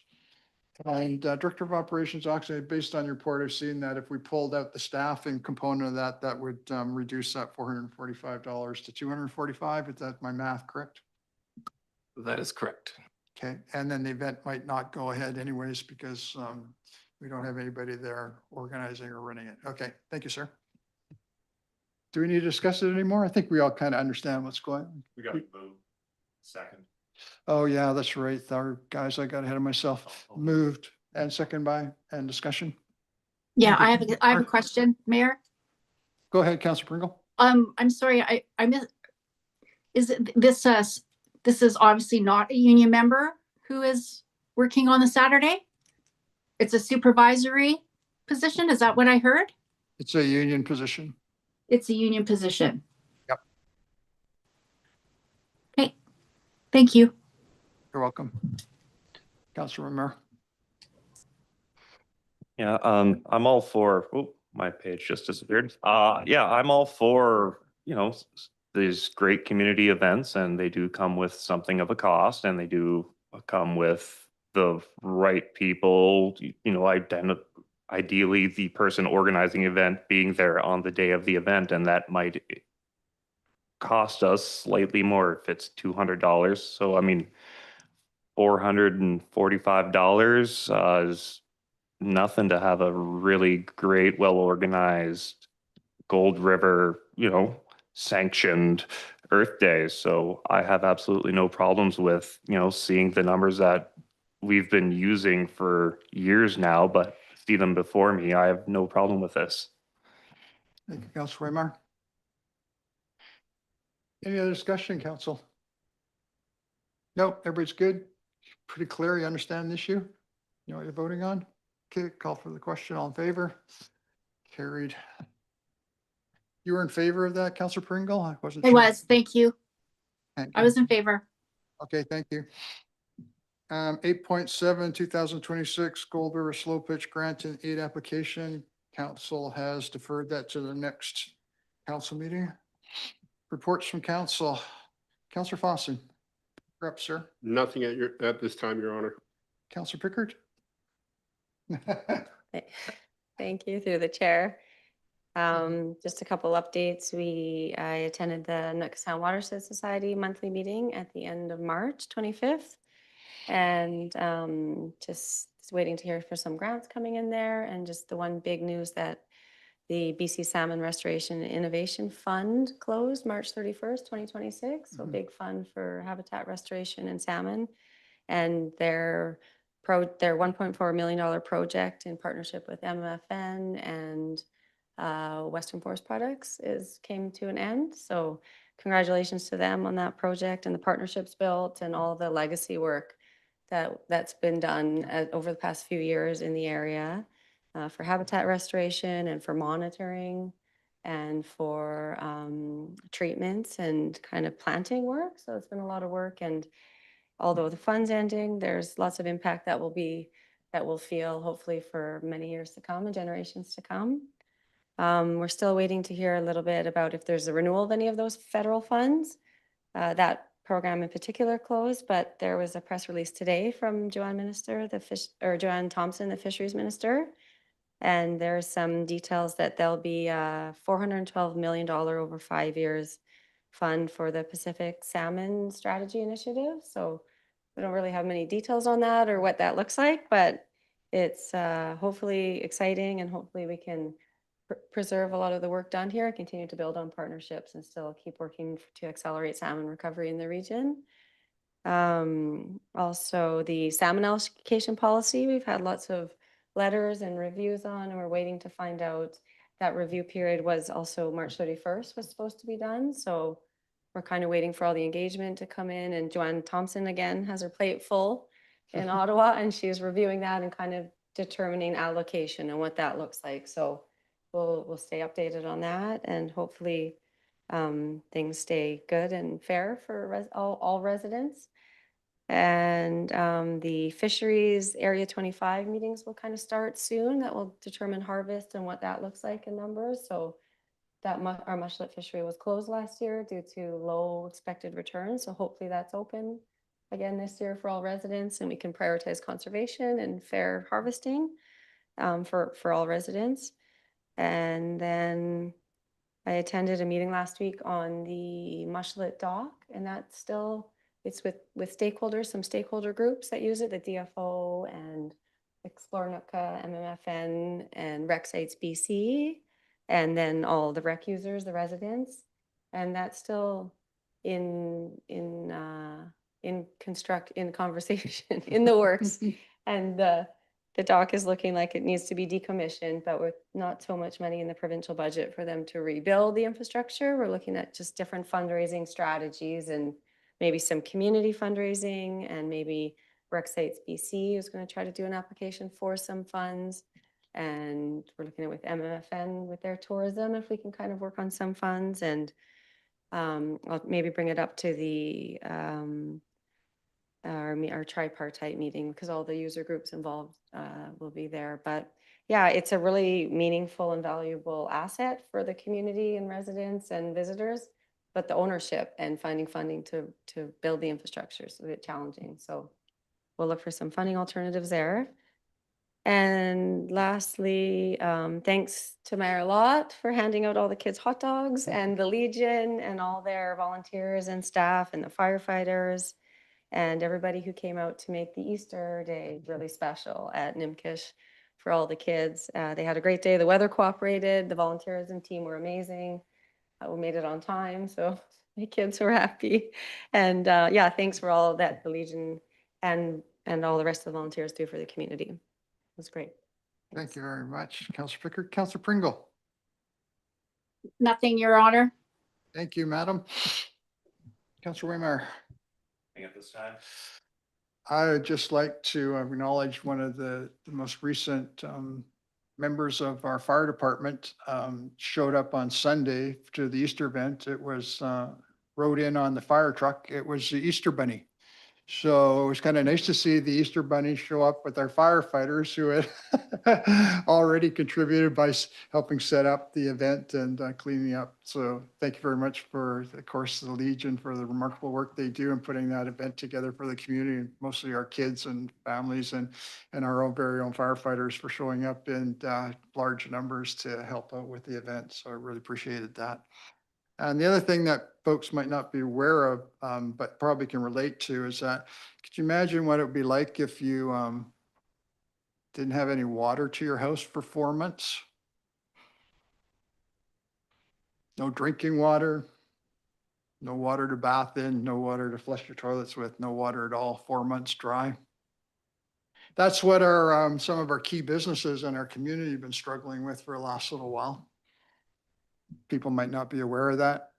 And Director of Operations, actually, based on your report, I've seen that if we pulled out the staffing component of that, that would reduce that $445 to $245. Is that my math correct? That is correct. Okay, and then the event might not go ahead anyways because we don't have anybody there organizing or running it. Okay, thank you, sir. Do we need to discuss it anymore? I think we all kind of understand what's going on. We got to move. Second. Oh, yeah, that's right. Our guys, I got ahead of myself. Moved and second by and discussion. Yeah, Thank you. I have a question, Mayor. Go ahead, Councilor Pringle. I'm sorry, I missed, this is obviously not a union member who is working on the Saturday? It's a supervisory position. Is that what I heard? It's a union position. It's a union position. Yep. Okay, thank you. You're welcome. Councilor Romero. Yeah, I'm all for, oh, my page just disappeared. Yeah, I'm all for, these great community events, and they do come with something of a cost, and they do come with the right people, ideally the person organizing the event being there on the day of the event, and that might cost us slightly more if it's $200. So I mean, $445 is nothing to have a really great, well-organized Gold River, sanctioned Earth Day. So I have absolutely no problems with, seeing the numbers that we've been using for years now, but see them before me. I have no problem with this. Thank you, Councilor Waymire. Any other discussion, council? Nope, everybody's good. Pretty clear. You understand the issue? You know what you're voting on? Okay, call for the question. All in favor? Carried. You were in favor of that, Councilor Pringle? I wasn't I sure. was, thank you. Thank I you. was in favor. Okay, thank you. 8.7, 2026 Gold River Slow Pitch Grant and Aid Application. Council has deferred that to the next council meeting. Reports from council. Councilor Fossen. You're up, sir. Nothing at this time, Your Honor. Councilor Pickard. Thank you through the chair. Just a couple updates. I attended the Nutcassown Watershed Society monthly meeting at the end of March 25th. And just waiting to hear for some grants coming in there. And just the one big news that the BC Salmon Restoration and Innovation Fund closed March 31st, 2026. So big fund for habitat restoration and salmon. And their $1.4 million project in partnership with MFN and Western Forest Products came to an end. So congratulations to them on that project and the partnerships built and all the legacy work that's been done over the past few years in the area for habitat restoration and for monitoring and for treatments and kind of planting work. So it's been a lot of work, and although the fund's ending, there's lots of impact that we'll feel hopefully for many years to come and generations to come. We're still waiting to hear a little bit about if there's a renewal of any of those federal funds. That program in particular closed, but there was a press release today from Joanne Thompson, the Fisheries Minister, and there's some details that there'll be a $412 million over 5 years fund for the Pacific Salmon Strategy Initiative. So we don't really have many details on that or what that looks like, but it's hopefully exciting, and hopefully we can preserve a lot of the work done here, continue to build on partnerships, and still keep working to accelerate salmon recovery in the region. Also, the salmon allocation policy, we've had lots of letters and reviews on, and we're waiting to find out. That review period was also March 31st was supposed to be done. So we're kind of waiting for all the engagement to come in, and Joanne Thompson again has her plate full in Ottawa, and she's reviewing that and kind of determining allocation and what that looks like. So we'll stay updated on that, and hopefully things stay good and fair for all residents. And the fisheries Area 25 meetings will kind of start soon. That will determine harvest and what that looks like in numbers. So that our mushlet fishery was closed last year due to low expected returns. So hopefully that's open again this year for all residents, and we can prioritize conservation and fair harvesting for all residents. And then I attended a meeting last week on the mushlet dock, and it's with stakeholders, some stakeholder groups that use it, the DFO and Explore Nootka, MMFN, and Rec Sites BC, and then all the rec users, the residents. And that's still in conversation, in the works. And the dock is looking like it needs to be decommissioned, but with not so much money in the provincial budget for them to rebuild the infrastructure. We're looking at just different fundraising strategies and maybe some community fundraising and maybe Rec Sites BC is going to try to do an application for some funds. And we're looking at with MFN with their tourism, if we can kind of work on some funds, and I'll maybe bring it up to the our tripartite meeting, because all the user groups involved will be there. But yeah, it's a really meaningful and valuable asset for the community and residents and visitors. But the ownership and finding funding to build the infrastructure is a bit challenging. So we'll look for some funding alternatives there. And lastly, thanks to Mayor Lott for handing out all the kids hot dogs, and the Legion and all their volunteers and staff and the firefighters and everybody who came out to make the Easter day really special at Nimkish for all the kids. They had a great day. The weather cooperated. The volunteers and team were amazing. We made it on time, so the kids were happy. And yeah, thanks for all that the Legion and all the rest of the volunteers do for the community. It was great. Thank you very much, Councillor Pickard. Councillor Pringle. Nothing, Your Honor. Thank you, madam. Councillor Waymire. At this time. I would just like to acknowledge one of the most recent members of our fire department showed up on Sunday to the Easter event. It was rode in on the fire truck. It was the Easter Bunny. So it was kind of nice to see the Easter Bunny show up with our firefighters who had already contributed by helping set up the event and cleaning up. So thank you very much for, of course, the Legion for the remarkable work they do in putting that event together for the community, and mostly our kids and families, and our own very own firefighters for showing up in large numbers to help out with the event. So I really appreciated that. And the other thing that folks might not be aware of, but probably can relate to, is that, could you imagine what it would be like if you didn't have any water to your house for 4 months? No drinking water, no water to bath in, no water to flush your toilets with, no water at all, 4 months dry. That's what our some of our key businesses in our community have been struggling with for the last little while. People might not be aware of that.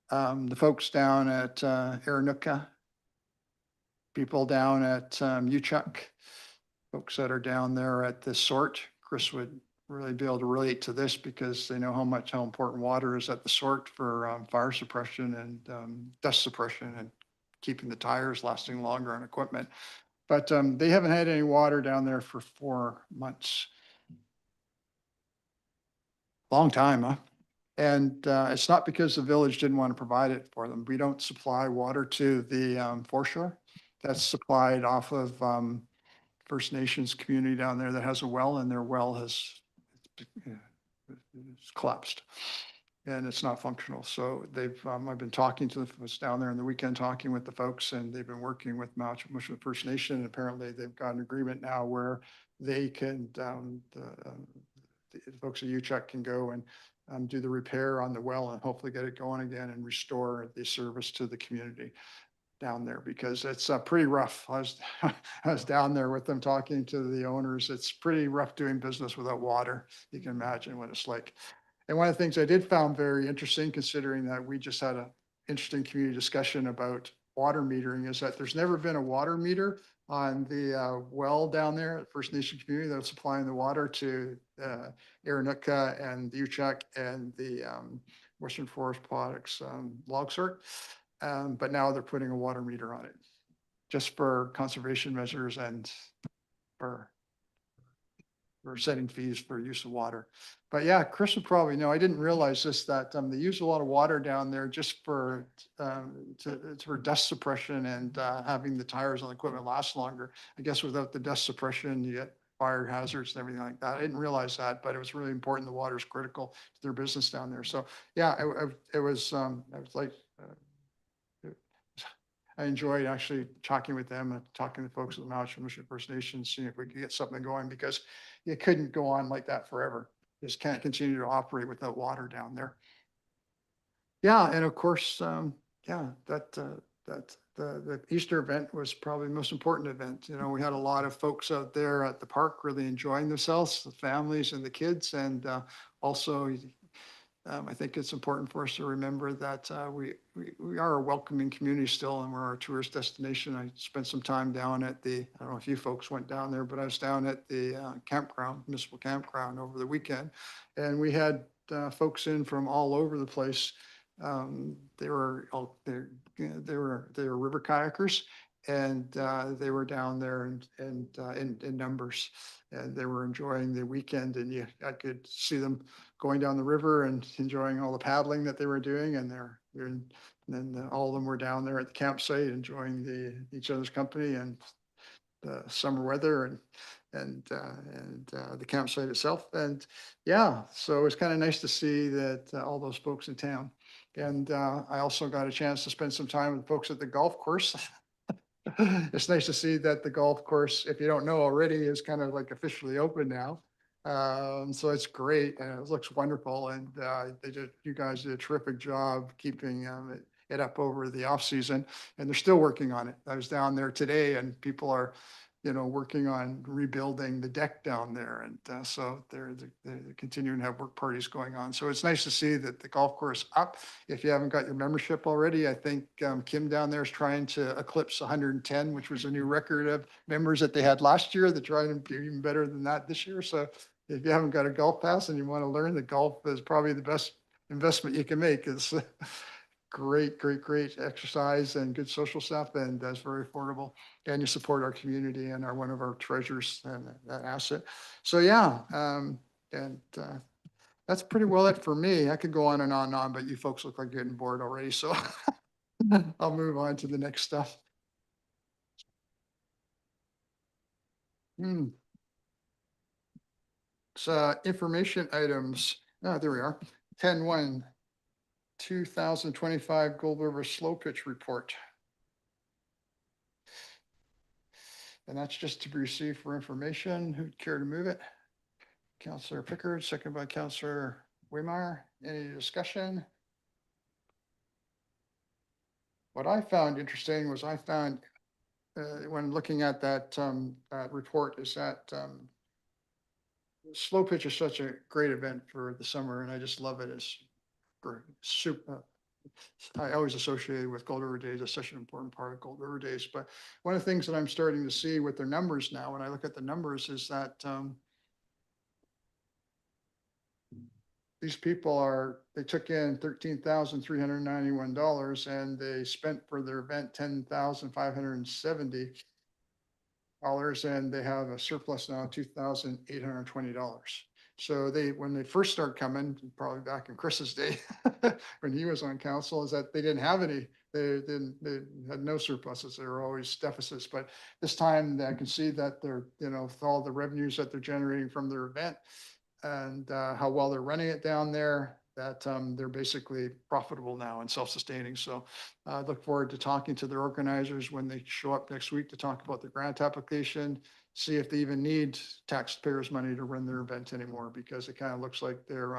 The folks down at Aranuka, people down at Uchuk, folks that are down there at the Sort. Chris would really be able to relate to this because they know how important water is at the Sort for fire suppression and dust suppression and keeping the tires lasting longer on equipment. But they haven't had any water down there for 4 months. Long time, huh? And it's not because the village didn't want to provide it for them. We don't supply water to the foreshore. That's supplied off of First Nations community down there that has a well, and their well has collapsed and it's not functional. So they've, I've been talking to the folks down there on the weekend, talking with the folks, and they've been working with Mushroom First Nation. And apparently they've got an agreement now where they can, the folks at UCHEC can go and do the repair on the well and hopefully get it going again and restore the service to the community down there, because it's pretty rough. I was down there with them talking to the owners. It's pretty rough doing business without water. You can imagine what it's like. And one of the things I did found very interesting, considering that we just had an interesting community discussion about water metering, is that there's never been a water meter on the well down there at First Nation community that's supplying the water to Aranuka and the Uchuk and the Western Forest Products log sort. But now they're putting a water meter on it just for conservation measures and for setting fees for use of water. But yeah, Chris would probably know, I didn't realize this, that they use a lot of water down there just for for dust suppression and having the tires on the equipment last longer. I guess without the dust suppression, you get fire hazards and everything like that. I didn't realize that, but it was really important. The water is critical to their business down there. So yeah, it was like, I enjoyed actually talking with them and talking to folks at the Maui Mission First Nation, seeing if we could get something going, because it couldn't go on like that forever. Just can't continue to operate without water down there. Yeah, and of course, yeah, the Easter event was probably the most important event. You know, we had a lot of folks out there at the park really enjoying themselves, the families and the kids, and also I think it's important for us to remember that we are a welcoming community still, and we're a tourist destination. I spent some time down at the, I don't know if you folks went down there, but I was down at the campground, municipal campground over the weekend. And we had folks in from all over the place. They were they were river kayakers, and they were down there in numbers, and they were enjoying the weekend. And I could see them going down the river and enjoying all the paddling that they were doing, and then all of them were down there at the campsite enjoying each other's company and the summer weather and the campsite itself. And yeah, so it's kind of nice to see that all those folks in town. And I also got a chance to spend some time with folks at the golf course. It's nice to see that the golf course, if you don't know already, is kind of like officially open now. So it's great and it looks wonderful. And you guys did a terrific job keeping it up over the off season, and they're still working on it. I was down there today and people are, working on rebuilding the deck down there. And so they're continuing to have work parties going on. So it's nice to see that the golf course up. If you haven't got your membership already, I think Kim down there is trying to eclipse 110, which was a new record of members that they had last year. They're trying to do even better than that this year. So if you haven't got a golf pass and you want to learn, the golf is probably the best investment you can make. It's great exercise and good social stuff, and that's very affordable. And you support our community and are one of our treasures and that asset. So yeah, that's pretty well it for me. I could go on and on and on, but you folks look like you're getting bored already, so I'll move on to the next stuff. So information items. There we are. 10-1, 2025 Gold River Slow Pitch Report. And that's just to be received for information. Who'd care to move it? Councillor Pickard, second by Councillor Waymeyer. Any discussion? What I found interesting was when looking at that report is that slow pitch is such a great event for the summer, and I just love it. It's super. I always associated with Gold River Days as such an important part of Gold River Days. But one of the things that I'm starting to see with their numbers now, when I look at the numbers, is that these people they took in $13,391 and they spent for their event $10,570, and they have a surplus now of $2,820. So when they first start coming, probably back in Chris's day, when he was on council, is that they didn't have any, they had no surpluses. They were always deficits. But this time I can see that they're, with all the revenues that they're generating from their event and how well they're running it down there, that they're basically profitable now and self-sustaining. So I look forward to talking to their organizers when they show up next week to talk about the grant application, see if they even need taxpayers' money to run their event anymore, because it kind of looks like they're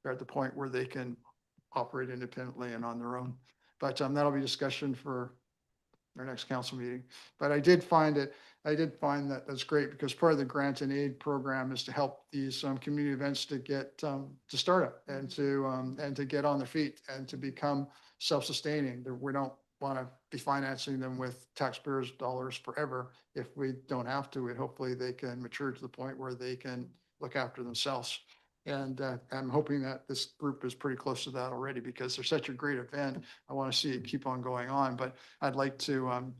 at the point where they can operate independently and on their own. But that'll be discussion for our next council meeting. But I did find that that's great, because part of the grant and aid program is to help these community events to get to start up and to get on their feet and to become self-sustaining. We don't want to be financing them with taxpayers' dollars forever. If we don't have to, hopefully they can mature to the point where they can look after themselves. And I'm hoping that this group is pretty close to that already, because they're such a great event. I want to see it keep on going on, but I'd like them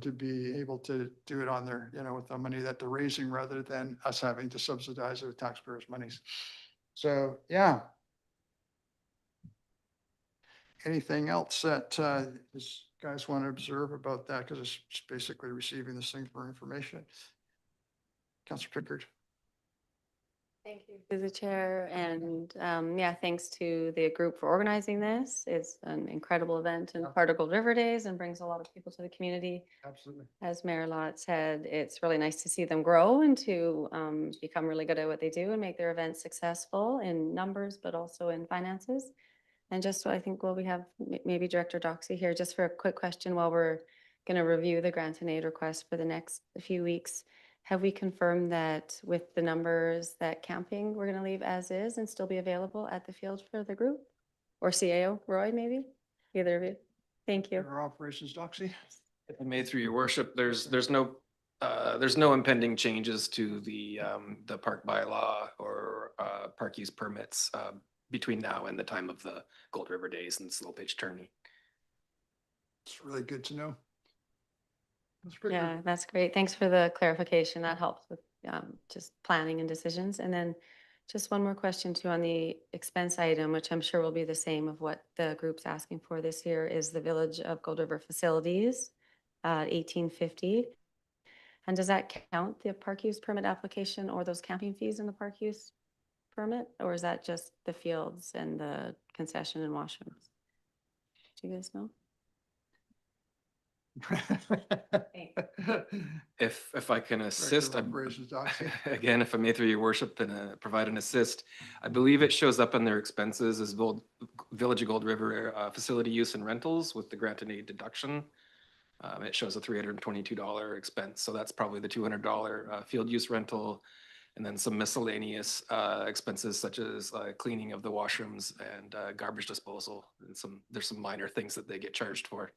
to be able to do it on their, with the money that they're raising, rather than us having to subsidize it with taxpayers' monies. So, yeah. Anything else that you guys want to observe about that? Because it's just basically receiving this thing for information. Councillor Pickard. Thank you to the chair, and thanks to the group for organizing this. It's an incredible event and part of Gold River Days, and brings a lot of people to the community. Absolutely. As Mayor Lott said, it's really nice to see them grow and to become really good at what they do and make their events successful in numbers, but also in finances. And just I think, we have maybe Director Doxey here, just for a quick question while we're going to review the grant and aid request for the next few weeks. have we confirmed that with the numbers that camping, we're going to leave as is and still be available at the field for the group? Or CAO, Roy, maybe? Either of you? Thank you. Our operations, Doxy. If I may, through your worship, there's no impending changes to the park bylaw or park use permits between now and the time of the Gold River Days and Slow Pitch Tourney. It's really good to know. Yeah, that's great. Thanks for the clarification. That helps with just planning and decisions. And then just one more question too on the expense item, which I'm sure will be the same of what the group's asking for this year, is the Village of Gold River facilities, 1850. And does that count the park use permit application or those camping fees in the park use permit? Or is that just the fields and the concession and washrooms? Do you guys know? If I can assist, Director of Operations, Doxy. again, if I may through your worship and provide an assist, I believe it shows up on their expenses as Village of Gold River facility use and rentals with the grant and aid deduction. It shows a $322 expense, so that's probably the $200 field use rental, and then some miscellaneous expenses such as cleaning of the washrooms and garbage disposal, and there's some minor things that they get charged for.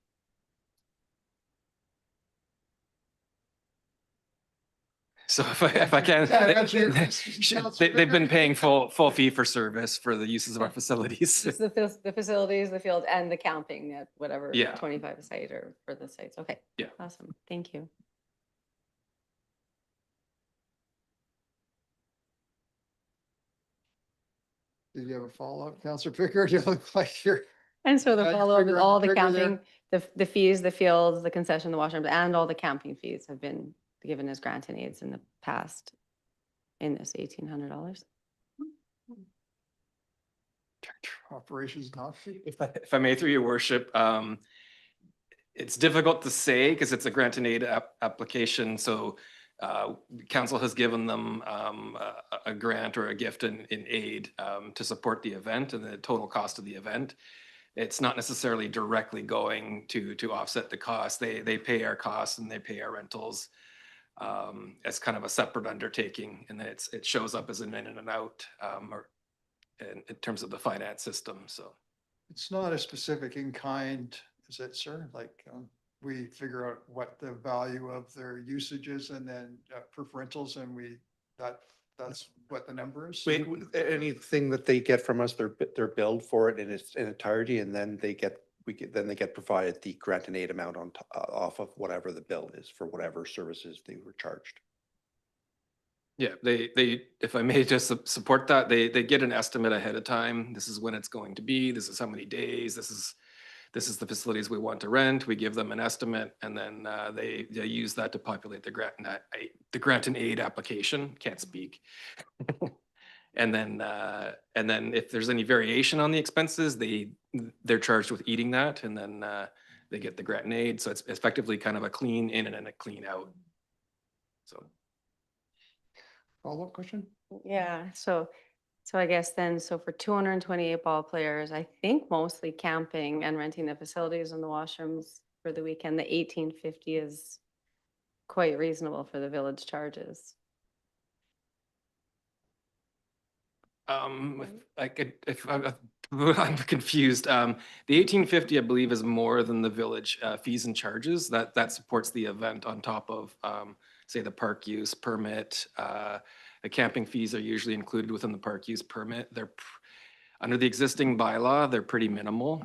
So if I can, Yeah, that's it. they've been paying full fee for service for the uses of our facilities. Just the facilities, the field, and the camping at whatever, Yeah. 25 a site or for the sites. Okay. Yeah. Awesome. Thank you. Did you have a follow-up, Counselor Pickard? You look like you're. And so the Yeah, you follow-up is trigger- all the trigger there. camping, the fees, the fields, the concession, the washrooms, and all the camping fees have been given as grant and aids in the past in this $1,800. Operations, Doxy. If I may, through your worship, it's difficult to say because it's a grant and aid application. So council has given them a grant or a gift in aid to support the event and the total cost of the event. It's not necessarily directly going to offset the cost. They pay our costs and they pay our rentals as kind of a separate undertaking, and then it shows up as an in and out or in terms of the finance system. So It's not a specific in kind, is it, sir? Like, we figure out what the value of their usage is and then for rentals and that's what the number is? Anything that they get from us, they're billed for it in its entirety, and then they get provided the grant and aid amount on off of whatever the bill is for whatever services they were charged. yeah, they if I may just support that, they get an estimate ahead of time. This is when it's going to be. This is how many days. This is the facilities we want to rent. We give them an estimate, and then they use that to populate the grant and aid application. Can't speak. And then if there's any variation on the expenses, they're charged with eating that, and then they get the grant and aid. So it's effectively kind of a clean in and a clean out. So. Follow-up question? Yeah, so I guess then, so for 228 ball players, I think mostly camping and renting the facilities and the washrooms for the weekend, the 1850 is quite reasonable for the village charges. If I'm confused, the 1850, I believe, is more than the village fees and charges. That supports the event on top of, say, the park use permit. The camping fees are usually included within the park use permit. They're under the existing bylaw, they're pretty minimal.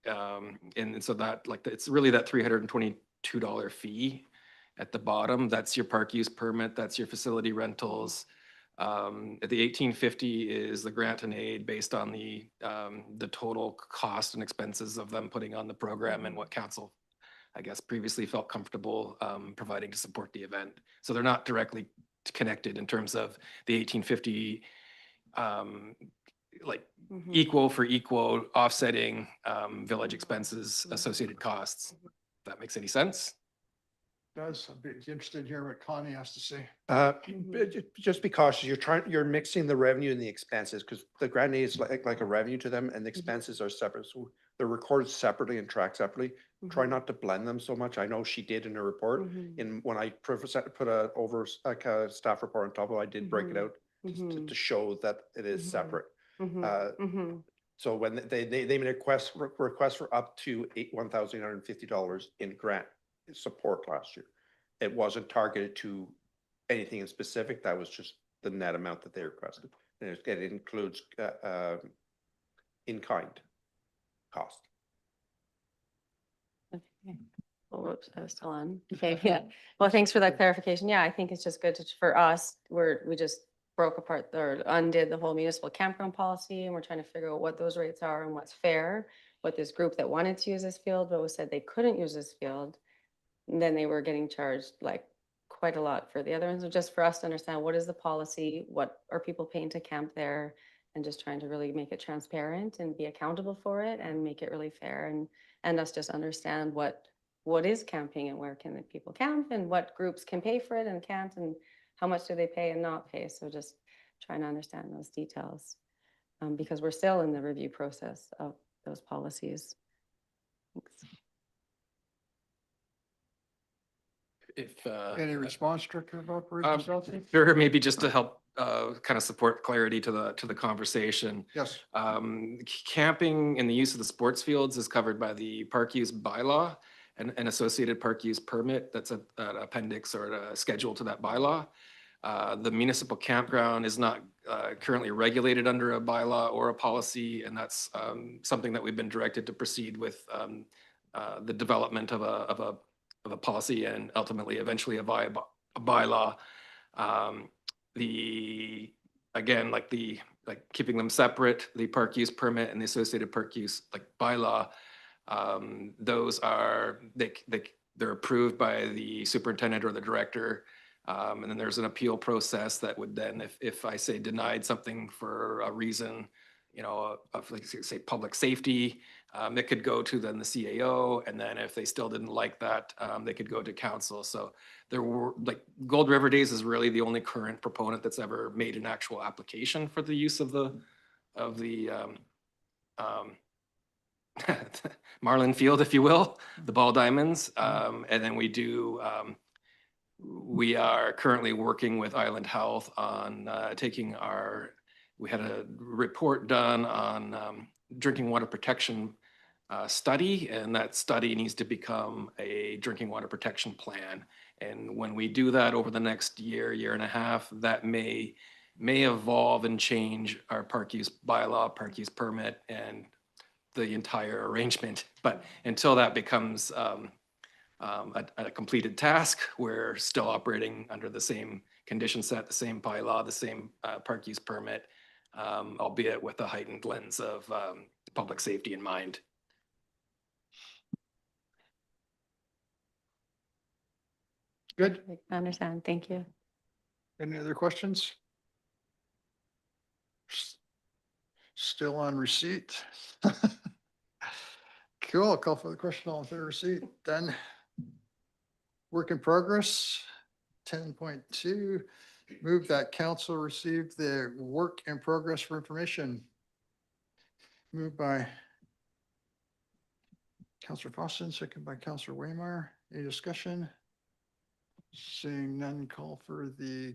And so that it's really that $322 fee at the bottom. That's your park use permit. That's your facility rentals. The 1850 is the grant and aid based on the total cost and expenses of them putting on the program and what council, I guess, previously felt comfortable providing to support the event. So they're not directly connected in terms of the 1850 equal for equal offsetting village expenses, associated costs. If that makes any sense? Does, I'd be interested to hear what Connie has to say. Just be cautious. You're mixing the revenue and the expenses, because the grant aid is like a revenue to them and the expenses are separate. So they're recorded separately and tracked separately. try not to blend them so much. I know she did in her report. Mhm. In when I put a like a staff report on top of it, I did break it Mhm. out Mhm. to show that it is Mhm. separate. Mhm. Uh, Mhm. So when they made a request for up to $1,850 in grant support last year. It wasn't targeted to anything in specific. That was just the net amount that they requested. And it includes in kind cost. Okay. Oh, whoops, I was still on. Okay, yeah. Well, thanks for that clarification. Yeah, I think it's just good for us, we just broke apart or undid the whole municipal campground policy and we're trying to figure out what those rates are and what's fair. What this group that wanted to use this field, but was said they couldn't use this field, and then they were getting charged like quite a lot for the other ones. So just for us to understand what is the policy, what are people paying to camp there? And just trying to really make it transparent and be accountable for it and make it really fair and us just understand what is camping and where can the people camp and what groups can pay for it and can't and how much do they pay and not pay. So just trying to understand those details because we're still in the review process of those policies. Thanks. If, Any response, Director of Operations? Southey? sure, maybe just to help kind of support clarity to the conversation. Yes. Camping and the use of the sports fields is covered by the park use bylaw and an associated park use permit. That's an appendix or a schedule to that bylaw. The municipal campground is not currently regulated under a bylaw or a policy, and that's something that we've been directed to proceed with the development of a policy and ultimately eventually a bylaw. The again, like keeping them separate, the park use permit and the associated park use bylaw. Those are they're approved by the superintendent or the director. And then there's an appeal process that would then, if I say denied something for a reason, of like say public safety, it could go to then the CAO. And then if they still didn't like that, they could go to council. So there were Gold River Days is really the only current proponent that's ever made an actual application for the use of the Marlin Field, if you will, the Ball Diamonds. And then we are currently working with Island Health on we had a report done on drinking water protection study, and that study needs to become a drinking water protection plan. And when we do that over the next year and a half, that may evolve and change our park use bylaw, park use permit, and the entire arrangement. But until that becomes a completed task, we're still operating under the same condition set, the same bylaw, the same park use permit, albeit with a heightened lens of public safety in mind. Good. I understand. Thank you. Any other questions? Still on receipt. Cool. Call for the question. All in favor, receipt. Done. Work in progress. 10.2. Move that council receive the work in progress for information. Moved by Councillor Fossin, second by Councillor Waymire. Any discussion? Seeing none, call for the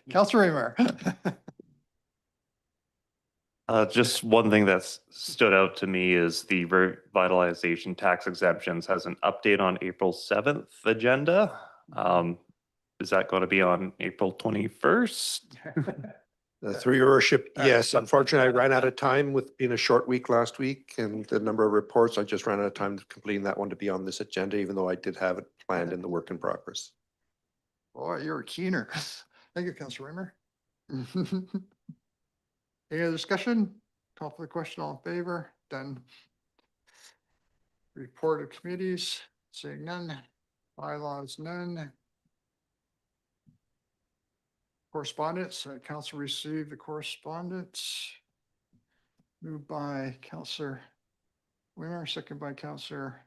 Councillor Waymire. Just one thing that's stood out to me is the revitalization tax exemptions has an update on April 7th agenda. Is that going to be on April 21st? Through your worship, yes, unfortunately, I ran out of time with being a short week last week and the number of reports. I just ran out of time completing that one to be on this agenda, even though I did have it planned in the work in progress. Boy, you're a keener. Thank you, Councillor Waymire. Any other discussion? Call for the question. All in favor? Done. Report of committees, seeing none. Bylaws, none. Correspondence, council received the correspondence. Moved by Councillor Waymire, second by Councillor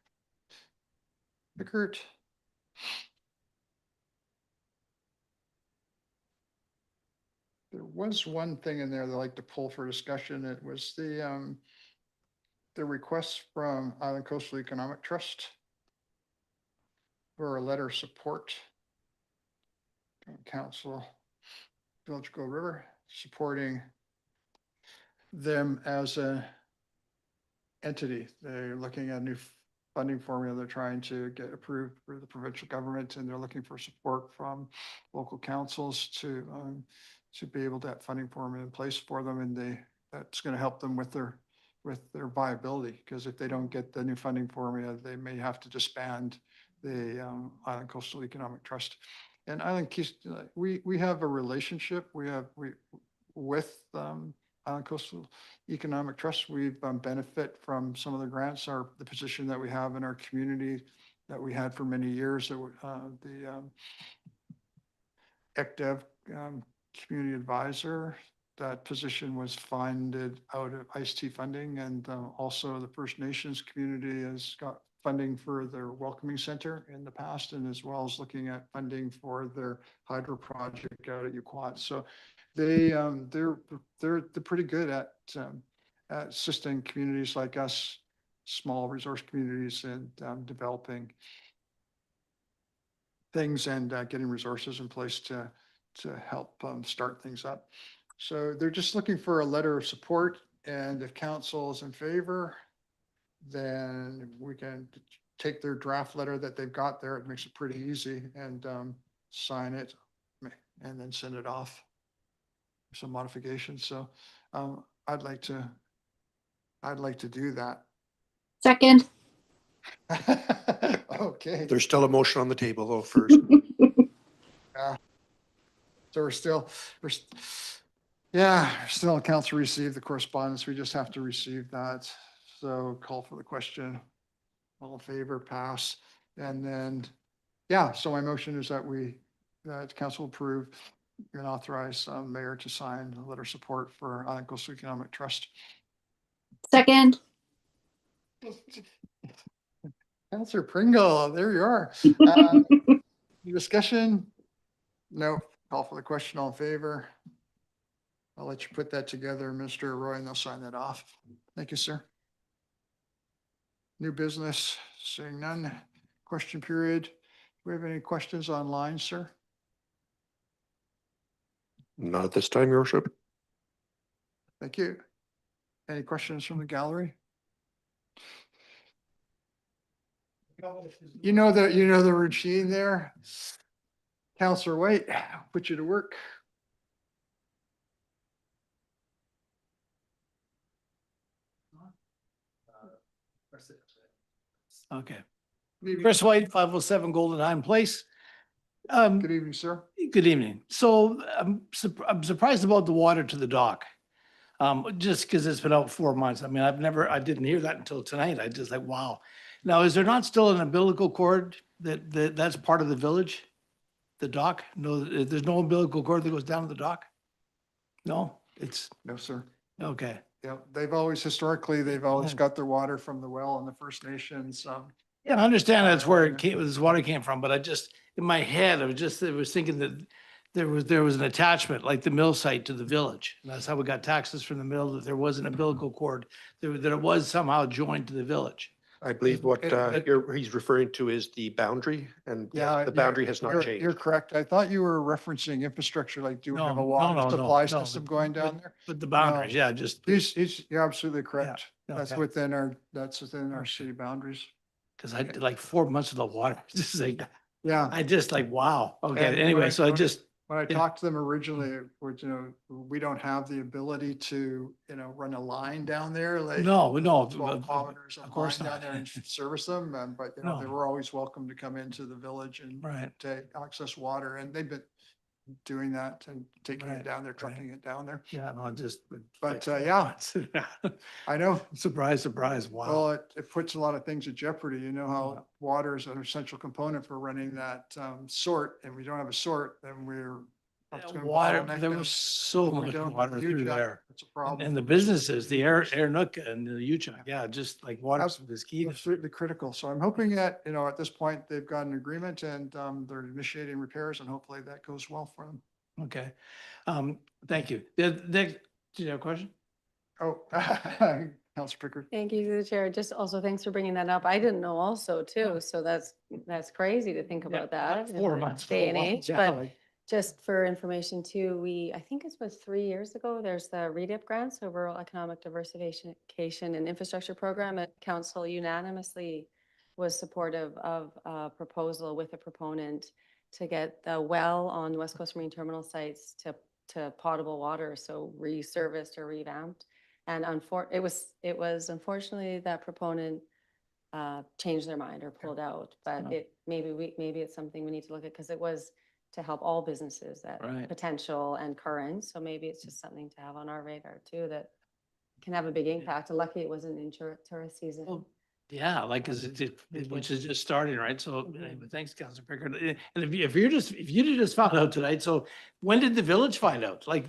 Pickert. There was one thing in there that I'd like to pull for discussion. It was the the request from Island Coastal Economic Trust for a letter of support from Council Village Go River, supporting them as a entity. They're looking at a new funding formula they're trying to get approved for the provincial government, and they're looking for support from local councils to be able to have funding formula in place for them, and that's going to help them with their viability, because if they don't get the new funding formula, they may have to disband the Island Coastal Economic Trust. And we have a relationship, with Island Coastal Economic Trust. We've benefit from some of the grants, the position that we have in our community that we had for many years, the ECDEV Community Advisor. That position was funded out of ICE-T funding, and also the First Nations community has got funding for their welcoming center in the past, and as well as looking at funding for their hydro project out at Uquat. So they're pretty good at assisting communities like us, small resource communities, and developing things and getting resources in place to help start things up. So they're just looking for a letter of support, and if council is in favor, then we can take their draft letter that they've got there. It makes it pretty easy, and sign it and then send it off. Some modifications. So I'd like to do that. Second. Okay. There's still a motion on the table though first. So we're still council received the correspondence. We just have to receive that. So call for the question. All in favor, pass. And then, so my motion is that council approve and authorize mayor to sign a letter of support for Island Coastal Economic Trust. Second. Councilor Pringle, there you are. Discussion? No. Call for the question. All in favor? I'll let you put that together, Mr. Roy, and they'll sign that off. Thank you, sir. New business, seeing none. Question period. Do we have any questions online, sir? Not at this time, Your Worship. Thank you. Any questions from the gallery? You know the routine there. Councilor White, put you to work. Okay. Chris White, 507 Golden Hind Place. Good evening, sir. Good evening. So I'm surprised about the water to the dock. Just because it's been out 4 months. I mean, I didn't hear that until tonight. I just like, wow. Now, is there not still an umbilical cord that's part of the village? The dock? No, there's no umbilical cord that goes down to the dock? No, No, sir. okay. Yeah, they've always got their water from the well in the First Nations. Yeah, I understand that's where this water came from, but I just, in my head, I was thinking that there was an attachment, like the mill site to the village. And that's how we got taxes from the mill, that there was an umbilical cord, that it was somehow joined to the village. I believe what he's referring to is the boundary, and Yeah, the boundary has not You're changed. correct. I thought you were referencing infrastructure, like do we have a No, water no, supply no, system going down there? But the boundaries, yeah, just, You're absolutely correct. That's okay. within our city boundaries. because I did like 4 months of the water, just like, Yeah. I just like, wow. Okay, And anyway, so I just, When I Yeah. talked to them originally, we don't have the ability to, run a line down there like. no, 12 kilometers of of course line down not. there and service them, but they No. were always welcome to come into the village and Right. to access water, and they've been doing that and taking it Right, down there, right. trucking it down there. Yeah, no, just. But, I know, Surprise, surprise, wow. well, it puts a lot of things at jeopardy. You know how water is an essential component for running that sort, and we don't have a sort, then we're. that's gonna Water, bottleneck there them. was so We much don't- water huge through amount. there. It's a problem. And the businesses, the Air Nook and the Uchuk, yeah, just like water is key. Absolutely critical. So I'm hoping that, at this point, they've got an agreement and they're initiating repairs, and hopefully that goes well for them. Okay, thank you. Do you have a question? Oh, Councilor Pickard. Thank you, through the chair. Just also thanks for bringing that up. I didn't know also too. So that's crazy to think about that. in 4 this months. Day and age, Yeah, but like- just for information too, I think it was 3 years ago, there's the REDIP grant, so Rural Economic Diversification and Infrastructure Program at council unanimously was supportive of a proposal with a proponent to get the well on West Coast Marine Terminal sites to potable water, so resurfaced or revamped. And it was unfortunately that proponent changed their mind or pulled out, but Yeah. maybe it's something we need to look at because it was to help all businesses that Right. potential and current. So maybe it's just something to have on our radar too, that can have a big impact. And lucky it wasn't in tourist season. Well, yeah, like, cause which is just starting, right? So Mhm. anyway, thanks, Councilor Pickard. And if you just found out tonight, so when did the village find out? Like,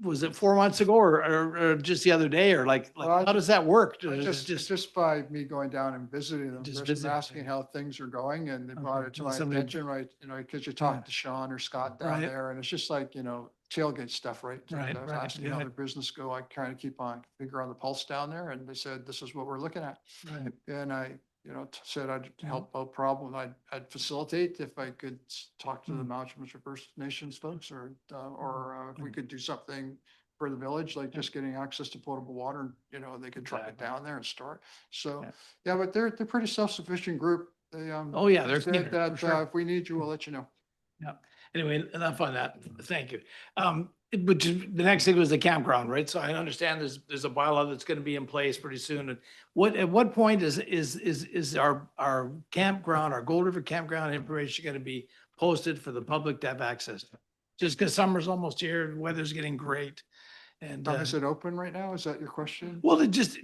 was it 4 months ago or just the other day or like, Well, how does that work? Just by me going down and visiting them, Just just visiting. asking how things are going, and they brought Okay. it to Well, my somebody- attention, right, because you talk to Sean or Scott down Right. there, and it's just like, tailgate stuff, right? And Right, I was right, asking how yeah. their business go, I kind of keep on finger on the pulse down there, and they said, this is what we're looking at. Right. And I, said I'd help out problem, I'd facilitate if I could talk to the Mountain First Nations folks, or if we could do something for the village, like just getting access to potable water, they could truck it Exactly. down there and store it. So, Yeah. yeah, but they're pretty self-sufficient group. They, Oh, yeah, they're said cleaner, that, for sure. if we need you, we'll let you know. Yeah. Anyway, enough on that. Thank you. But the next thing was the campground, right? So I understand there's a bylaw that's going to be in place pretty soon. And at what point is our campground, our Gold River campground information going to be posted for the public to have access to? Just because summer's almost here, weather's getting great. And, Is it open right now? Is that your question? well, it just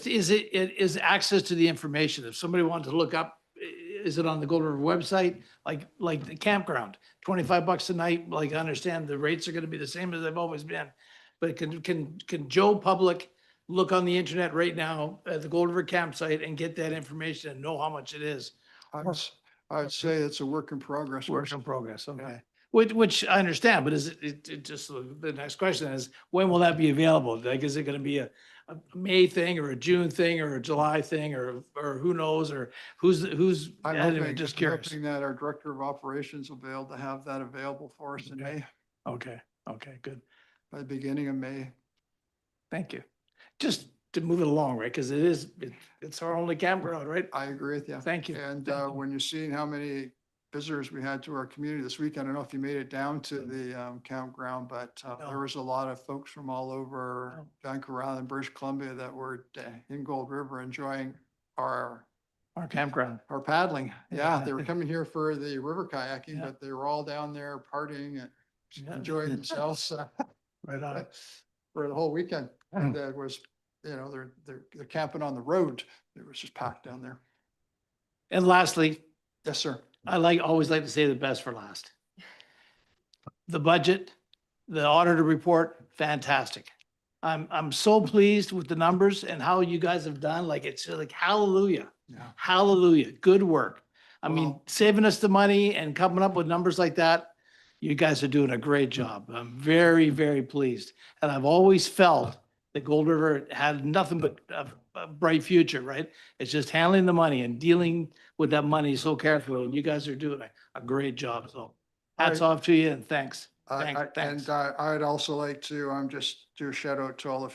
is access to the information. If somebody wanted to look up, is it on the Gold River website? Like the campground, $25 a night. Like I understand the rates are going to be the same as they've always been. But can Joe Public look on the internet right now at the Gold River campsite and get that information and know how much it is? I'd say it's a work in progress. Work in progress, okay. Which I understand, but is it just, the next question is, when will that be available? Like, is it gonna be a May thing or a June thing or a July thing or who knows, or who's, I'm anyway, just curious. hoping that our Director of Operations will be able to have that available for us in May, Okay, good. by the beginning of May. Thank you. Just to move it along, right? Because it's our only campground, right? I agree with you. Thank you. And Thank you. when you're seeing how many visitors we had to our community this week, I don't know if you made it down to the campground, but No. there was a lot of folks from all over No. Vancouver Island, British Columbia that were in Gold River enjoying our Our campground. paddling. Yeah, Yeah. they were coming here for the river kayaking, Yeah. but they were all down there partying and Yeah. enjoying themselves Right on. for the whole weekend. And it was, they're camping on the road. It was just packed down there. And lastly, Yes, sir. I always like to say the best for last. The budget, the auditor report, fantastic. I'm so pleased with the numbers and how you guys have done. Like, it's like hallelujah, Yeah. hallelujah, good work. I mean, Well- saving us the money and coming up with numbers like that. You guys are doing a great job. I'm very, very pleased. And I've always felt that Gold River had nothing but a bright future, right? It's just handling the money and dealing with that money so carefully. And you guys are doing a great job. So hats I- off to you and thanks. Thanks. And I'd also like to, just do a shout out to all the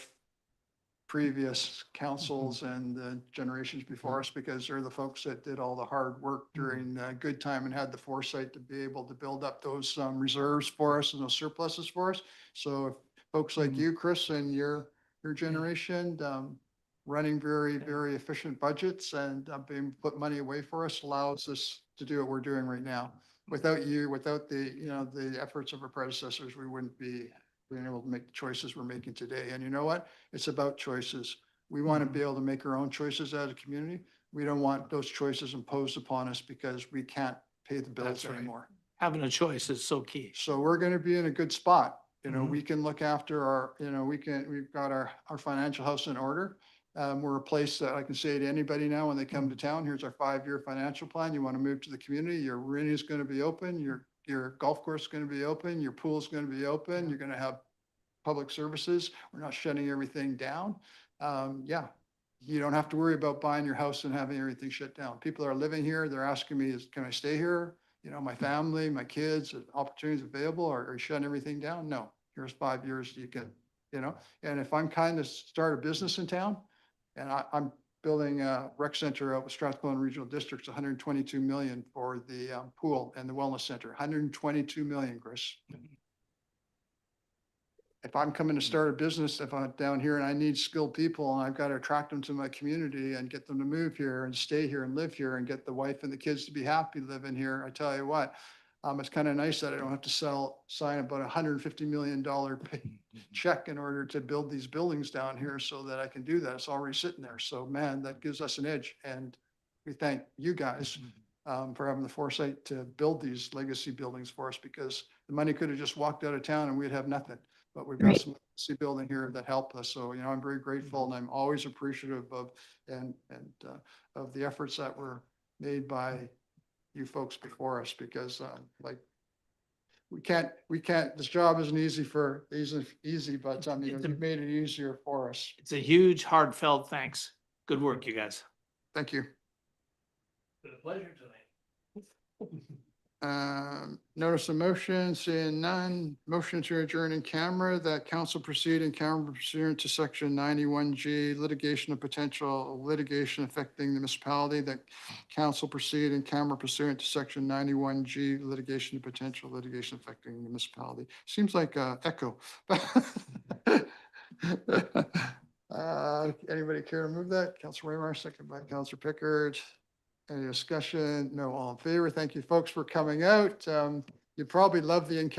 previous councils and the generations before us, because they're the folks that did all the hard work during the good time and had the foresight to be able to build up those reserves for us and those surpluses for us. So if folks like Mhm. you, Chris, and your generation, running very, very efficient budgets and being put money away for us allows us to do what we're doing right now. Without you, without the, the efforts of our predecessors, we wouldn't be being able to make the choices we're making today. And you know what? It's about choices. We want to be able to make our own choices as a community. We don't want those choices imposed upon us because we can't pay the bills That's right. anymore. Having a choice is so key. So we're going to be in a good spot. Mhm. We can look after our, we've got our financial house in order. We're a place that I can say to anybody now when they come to town, here's our 5-year financial plan. You want to move to the community, your arena is going to be open, your golf course is going to be open, your pool is going to be open, you're going to have public services. We're not shutting everything down. yeah, you don't have to worry about buying your house and having everything shut down. People are living here. They're asking me, can I stay here? You know, my family, my kids, opportunities available, or are you shutting everything down? No, here's 5 years you can, you know, and if I'm kind of start a business in town and I'm building a rec center out with Strathcona Regional District's 122 million for the pool and the wellness center, 122 million, Chris. If I'm coming to start a business, if I'm down here and I need skilled people and I've got to attract them to my community and get them to move here and stay here and live here and get the wife and the kids to be happy living here, I tell you what, it's kind of nice that I don't have to sign about $150 million check in order to build these buildings down here so that I can do that. It's already sitting there. So man, that gives us an edge. And we thank you guys for having the foresight to build these legacy buildings for us, because the money could have just walked out of town and we'd have nothing. But we've got Right. some legacy building here that helped us. So, you know, I'm very grateful and I'm always appreciative of of the efforts that were made by you folks before us, because like we can't, this job isn't easy, but you know, you've made it easier for us. It's a huge, heartfelt thanks. Good work, you guys. Thank you. Been a pleasure tonight. Notice of motion, seeing none, motion to adjourn in camera, that council proceed in camera pursuant to section 91G, litigation of potential litigation affecting the municipality, that council proceed in camera pursuant to section 91G, litigation of potential litigation affecting the municipality. Seems like echo. Anybody care to move that? Councilor Waymire, second by Councilor Pickard. Any discussion? No, all in favor. Thank you, folks, for coming out. You probably love the